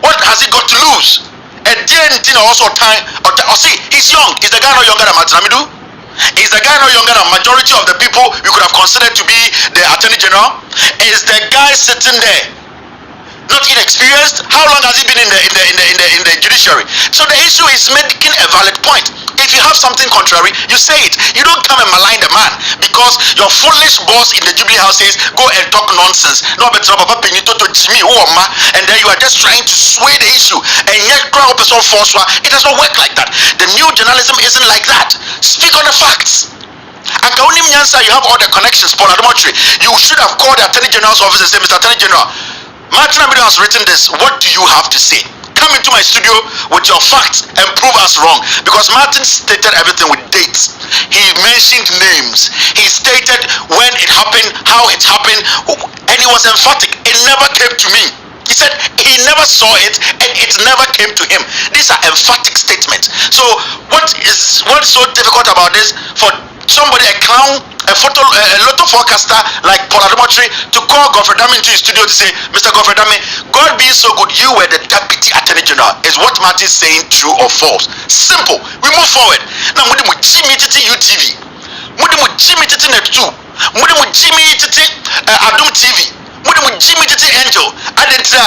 What has he got to lose? And then also time, or see, he's young. Is the guy not younger than Martin Amidu? Is the guy not younger than majority of the people we could have considered to be the Attorney General? Is the guy sitting there not inexperienced? How long has he been in the judiciary? So the issue is making a valid point. If you have something contrary, you say it. You don't come and malign the man because your foolish boss in the Jubilee House says go and talk nonsense. No, but and then you are just trying to sway the issue, and yet it does not work like that. The new journalism isn't like that. Speak on the facts. And you have all the connections, Paul Adomotri. You should have called the Attorney General's office and said, Mr. Attorney General, Martin Amidu has written this. What do you have to say? Come into my studio with your facts and prove us wrong. Because Martin stated everything with dates. He mentioned names. He stated when it happened, how it happened, and he was emphatic. It never came to me. He said he never saw it and it never came to him. These are emphatic statements. So what is so difficult about this for somebody, a clown, a lotto forecaster like Paul Adomotri, to call Godfrey Dame into his studio to say, Mr. Godfrey Dame, God being so good, you were the Deputy Attorney General. Is what Martin is saying true or false? Simple. We move forward. Now, we do Jimmy Titi UTV. We do Jimmy Titi Net2. We do Jimmy Titi Adum TV. We do Jimmy Titi Angel. I didn't say,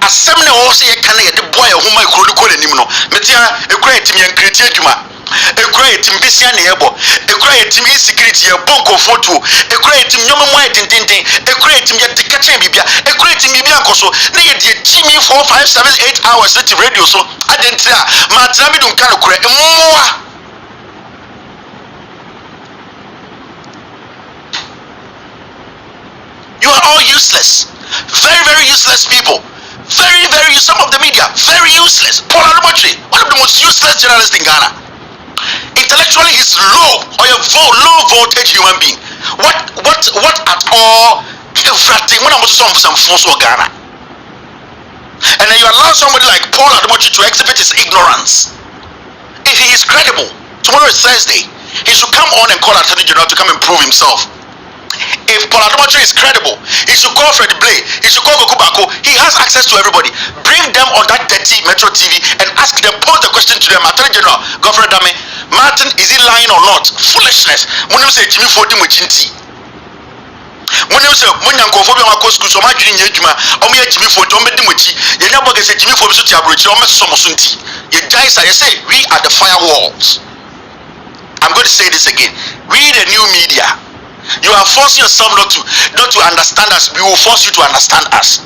as some also can the boy whom I call him. Metia, a great team and create Juma. A great team Bissia Nebo, a great team insecurity, a bonko photo, a great team Yomo White and Tintin, a great team yet the Kacha Bibia, a great team Bibianco. So, they did Jimmy 4, 5, 7, 8 hours at the radio. So, I didn't say, Martin don't kind of create more. You are all useless. Very, very useless people. Very, very, some of the media, very useless. Paul Adomotri, one of the most useless journalists in Ghana. Intellectually, he's low, or a low voltage human being. What at all? When I'm some force for Ghana. And then you allow somebody like Paul Adomotri to exhibit his ignorance. If he is credible, tomorrow is Thursday. he should come on and call Attorney General to come and prove himself. If Paul Adomotri is credible, he should call Freddie Blay, he should call Gokubako. He has access to everybody. Bring them on that dirty Metro TV and ask them, pose the question to them. Attorney General, Godfrey Dame, Martin, is he lying or not? Foolishness. Munim say Jimmy Fodi Muchinti. Munim say Munyankophobia Wako School, so much in Yajuma, Omi Jimmy Fodi, Omi Dimuchi, Yanaboga say Jimmy Fodi Abrochi, Omi Somosunti. You guys, I say, we are the firewalls. I'm going to say this again. We the new media. You are forcing yourself not to understand us. We will force you to understand us.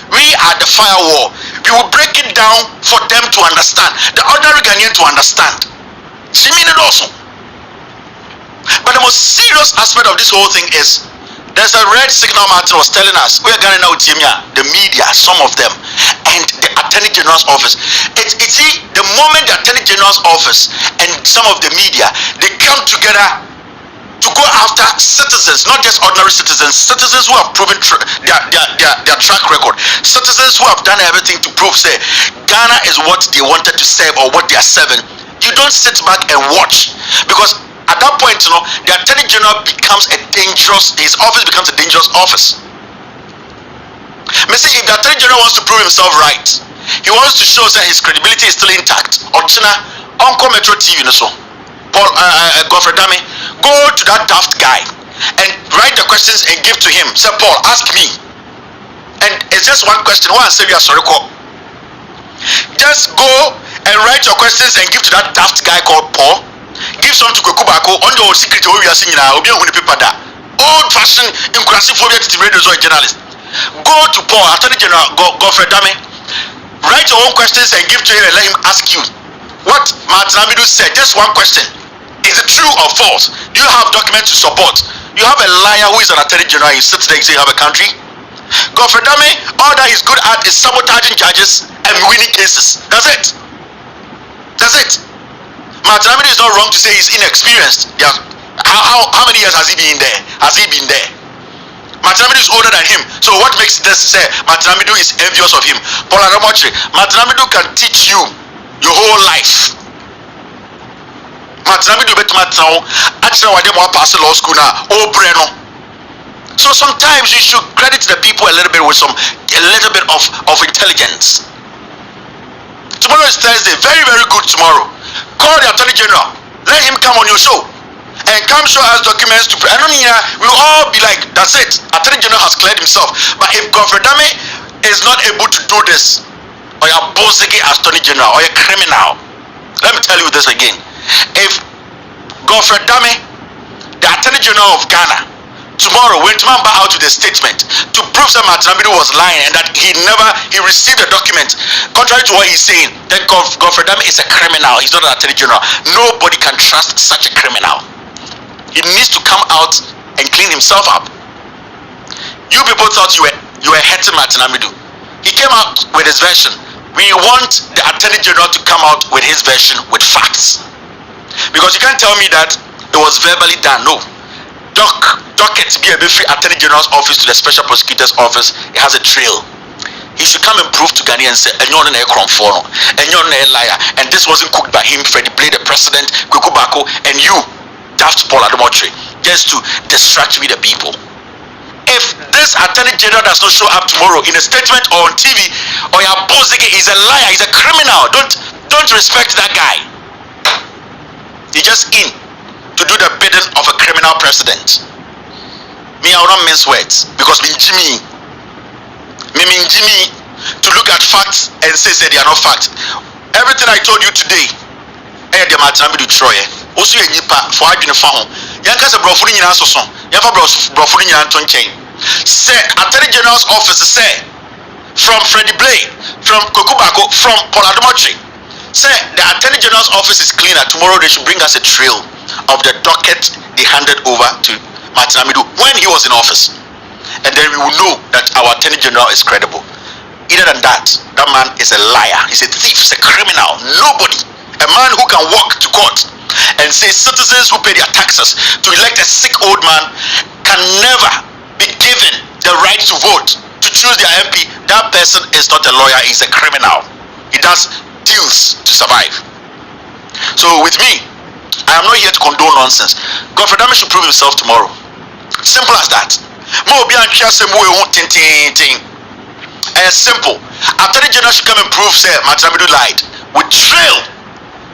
We are the firewall. We will break it down for them to understand. The ordinary Ghanaian to understand. See me also. But the most serious aspect of this whole thing is there's a red signal Martin was telling us. We are going now the media, some of them, and the Attorney General's office. It's the moment the Attorney General's office and some of the media, they come together to go after citizens, not just ordinary citizens who have proven their track record, citizens who have done everything to prove, say, Ghana is what they wanted to serve or what they are serving. You don't sit back and watch, because at that point, the Attorney General becomes his office becomes a dangerous office. If the Attorney General wants to prove himself right, he wants to show that his credibility is still intact. Ochina, Uncle Metro TV, Paul Godfrey Dame, go to that daft guy and write the questions and give to him. Say, Paul, ask me. And it's just one question. One say you are sorry call. Just go and write your questions and give to that daft guy called Paul. Give some to Kokubako on the secret we are seeing now. Old fashioned inclusive phobia to radio journalist. Go to Paul, Attorney General Godfrey Dame. Write your own questions and give to him and let him ask you what Martin Amidu said. Just one question. Is it true or false? Do you have documents to support? You have a liar who is an Attorney General. You sit there and say you have a country. Godfrey Dame, all that he's good at is sabotaging judges and winning cases. That's it. That's it. Martin Amidu is not wrong to say he's inexperienced. Yeah. How many years has he been there? Martin Amidu is older than him. So what makes this say Martin Amidu is envious of him? Paul Adomotri, Martin Amidu can teach you your whole life. Matrami do better town. Actually, when they want pass law school now, Breno. So sometimes you should credit the people a little bit with a little bit of intelligence. Tomorrow is Thursday. Very, very good tomorrow. Call the Attorney General. Let him come on your show and come show us documents to. I don't know. We'll all be like, that's it. Attorney General has cleared himself. But if Godfrey Dame is not able to do this, or you're bossing Attorney General, or you're criminal. Let me tell you this again. If Godfrey Dame, the Attorney General of Ghana, tomorrow went out with a statement to prove that Martin Amidu was lying and that he received a document contrary to what he's saying, then Godfrey Dame is a criminal. He's not an Attorney General. Nobody can trust such a criminal. He needs to come out and clean himself up. You people thought you were hurting Martin Amidu. He came out with his version. We want the Attorney General to come out with his version with facts. Because you can't tell me that it was verbally done. No. Docket be a free Attorney General's office to the Special Prosecutor's office. It has a trail. He should come and prove to Ghanaians and say, and you're not a liar. And this wasn't cooked by him, Freddie Blay, the president, Kukubako, and you, Daft Paul Adomotri, just to distract with the people. If this Attorney General does not show up tomorrow in a statement or on TV, or your boss is a liar, he's a criminal, don't respect that guy. He's just in to do the bidding of a criminal president. Me, I will not mince words, because me Jimmy to look at facts and say they are not facts. Everything I told you today, the Martin Amidu Troy. Also, a nipa for arguing for him. Yankas a brofuni in Asoson. Yafa brofuni in Anton Chain. Say, Attorney General's office say, from Freddie Blay, from Kokubako, from Paul Adomotri. Say, the Attorney General's office is cleaner. Tomorrow they should bring us a trail of the docket they handed over to Martin Amidu when he was in office. And then we will know that our Attorney General is credible. Either than that, that man is a liar. He's a thief. He's a criminal. Nobody. A man who can walk to court and say citizens who pay their taxes to elect a sick old man can never be given the right to vote, to choose their MP. That person is not a lawyer, he's a criminal. He does deals to survive. So with me, I am not here to condone nonsense. Godfrey Dame should prove himself tomorrow. Simple as that. Mo obi antwa se mo ehu tintintin. Simple. After the general should come and prove say Matamidu lied. We trail.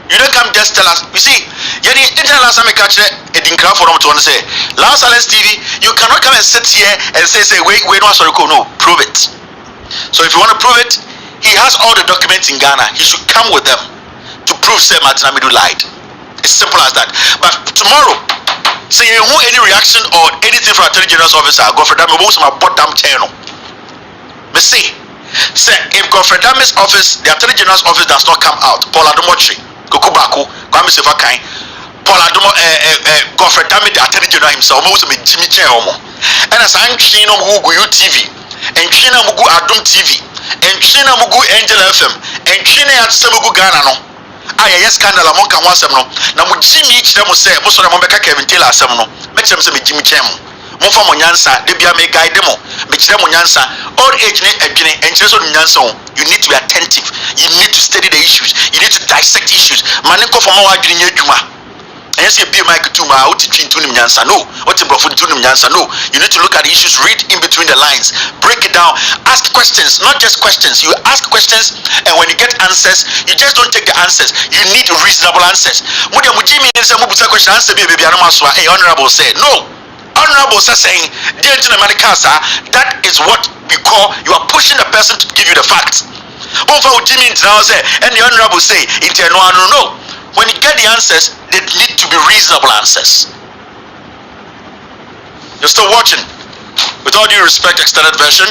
You don't come just tell us. You see, the internet last time I catch it in crowd for them to say, Last Silence TV, you cannot come and sit here and say wait, no, sorry, no, prove it. So if you want to prove it, he has all the documents in Ghana. He should come with them to prove say Matamidu lied. It's simple as that. But tomorrow, say who any reaction or anything from Attorney General's office, Godfrey Dame most of my bottom channel. Me say if Godfrey Dame's office, the Attorney General's office does not come out, Paul Adomotri, Kokubaku, Kwame Sefakai, Paul Adomo, Godfrey Dame, the Attorney General himself, most of me Jimmy Cheomo, and as I'm Chino Mugu UTV, and China Mugu Adom TV, and China Mugu Angel FM, and China at Samugu Ghana. No, I yes scandal among Kawasamno. Now, Jimmy each them will say, most of them make a Kevin Taylor Samno, make them say Jimmy Chemo. Mofa Monyansa, they be a make guide demo, make them Monyansa, all age and just on Yanson. You need to be attentive, you need to study the issues, you need to dissect issues. Maniko from our junior Juma. And yes, you be a mic to my out between Tunim Yansa, no, what's a profit Tunim Yansa, no. You need to look at the issues, read in between the lines, break it down, ask questions, not just questions. You ask questions, and when you get answers, you just don't take the answers, you need reasonable answers. Mudia Mujimi and some question answer be a Bianamaswa, a honorable said, no. Honorable sir saying, that is what we call you are pushing the person to give you the facts. But for Jimmy now say, and the honorable say, no. When you get the answers, they need to be reasonable answers. You're still watching. With all due respect, extended version.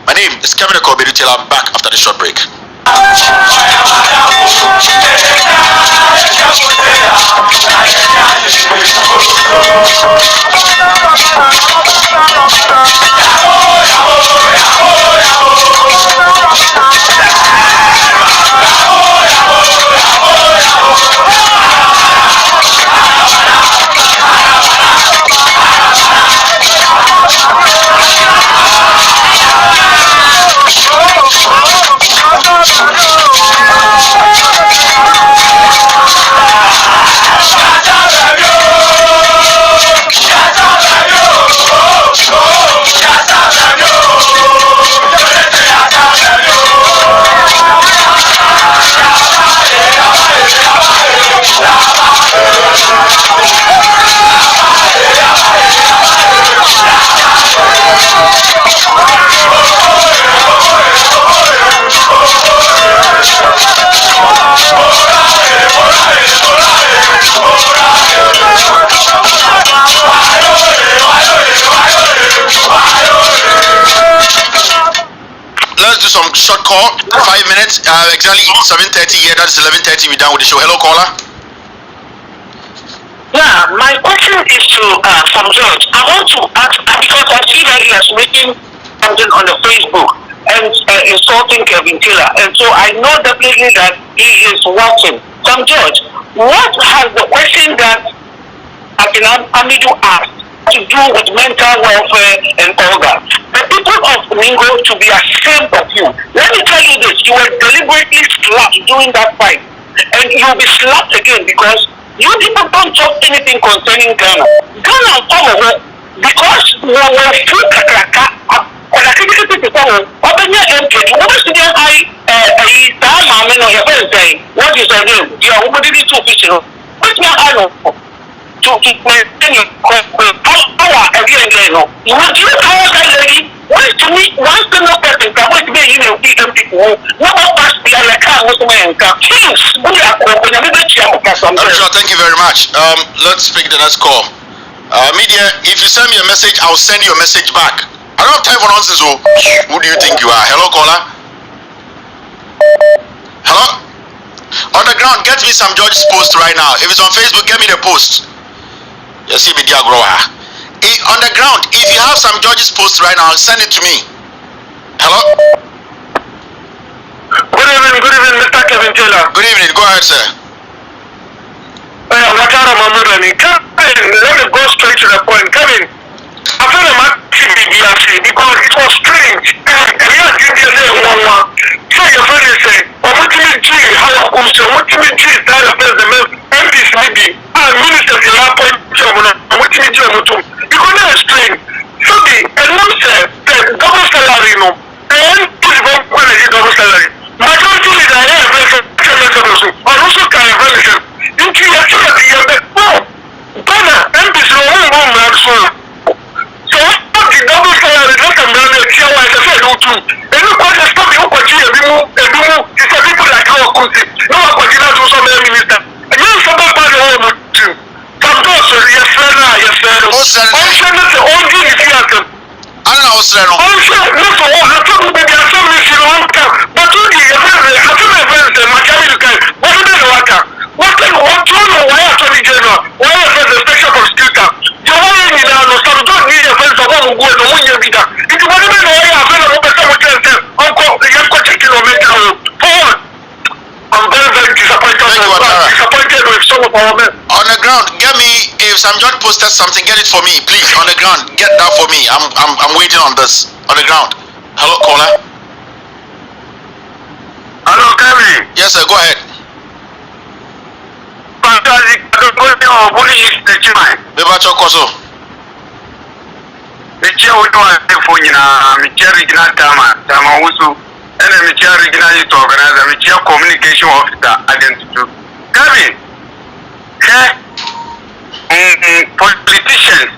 My name is Kyerekyere. I'm back after the short break. Let's do some short call, 5 minutes, exactly 7:30 here, that's 11:30, we're done with the show. Hello, caller. Yeah, my question is to from George. I want to ask, because I see that he is making something on the Facebook and insulting Kevin Taylor, and so I know definitely that he is watching. From George, what has the question that Amidu asked to do with mental welfare and all that? The people of Mingo to be ashamed of you. Let me tell you this, you were deliberately slapped during that fight, and you'll be slapped again because you people don't talk anything concerning Ghana. Ghana because we were free Kakraka, and I think people open your entry, what is the high what is her name? You are over the two official. What's your eye? To maintain your power again. You want to power that lady? Why to me? Once the no person can wait to be in the people. What about the other car? What's the man? Kings, we are going to be Thank you very much. Let's pick the next call. Media, if you send me a message, I'll send you a message back. I don't have time for nonsense. Who do you think you are? Hello, caller. Hello? On the ground, get me some George's post right now. If it's on Facebook, get me the post. You see me, dear grower. On the ground, if you have some George's post right now, send it to me. Hello? Good evening, Mr. Kevin Taylor. Good evening, go ahead, sir. Let me go straight to the point. Kevin, I feel a massive because it was strange. And you are giving me so your friend is saying, what do you do? How what do you do? That affects the MPs maybe. I ministers in our point job and what you do because they explain. So and one said double salary no and when they double salary. Majority is a also can evaluate into your Ghana MPs no room so the double salary not a man here I said no too. And look what the stuff you continue it's a people like our country. No one continue to some minister. And you somebody by the home too. Some those yes sir. Also not the only if you have also not for all the trouble with their family in one camp. But you the event and Macami what do they work? What can one know why Attorney General? Why the special prosecutor? The one in the some don't need a friend of one who go and one year bigger. If you want to know why I feel like Uncle the young kilometer forward. I'm very disappointed with some of our men. On the ground, get me if Sam John posted something, get it for me, please. On the ground, get that for me. I'm waiting on this. On the ground. Hello, caller. Hello, Kevin. Yes, sir. Go ahead. Fantastic. Beba Chokoso. Michia would for you now. Michia Rigna Tama Usu. And a Michia Rigna to organize a Michia communication officer identity. Kevin. Politicians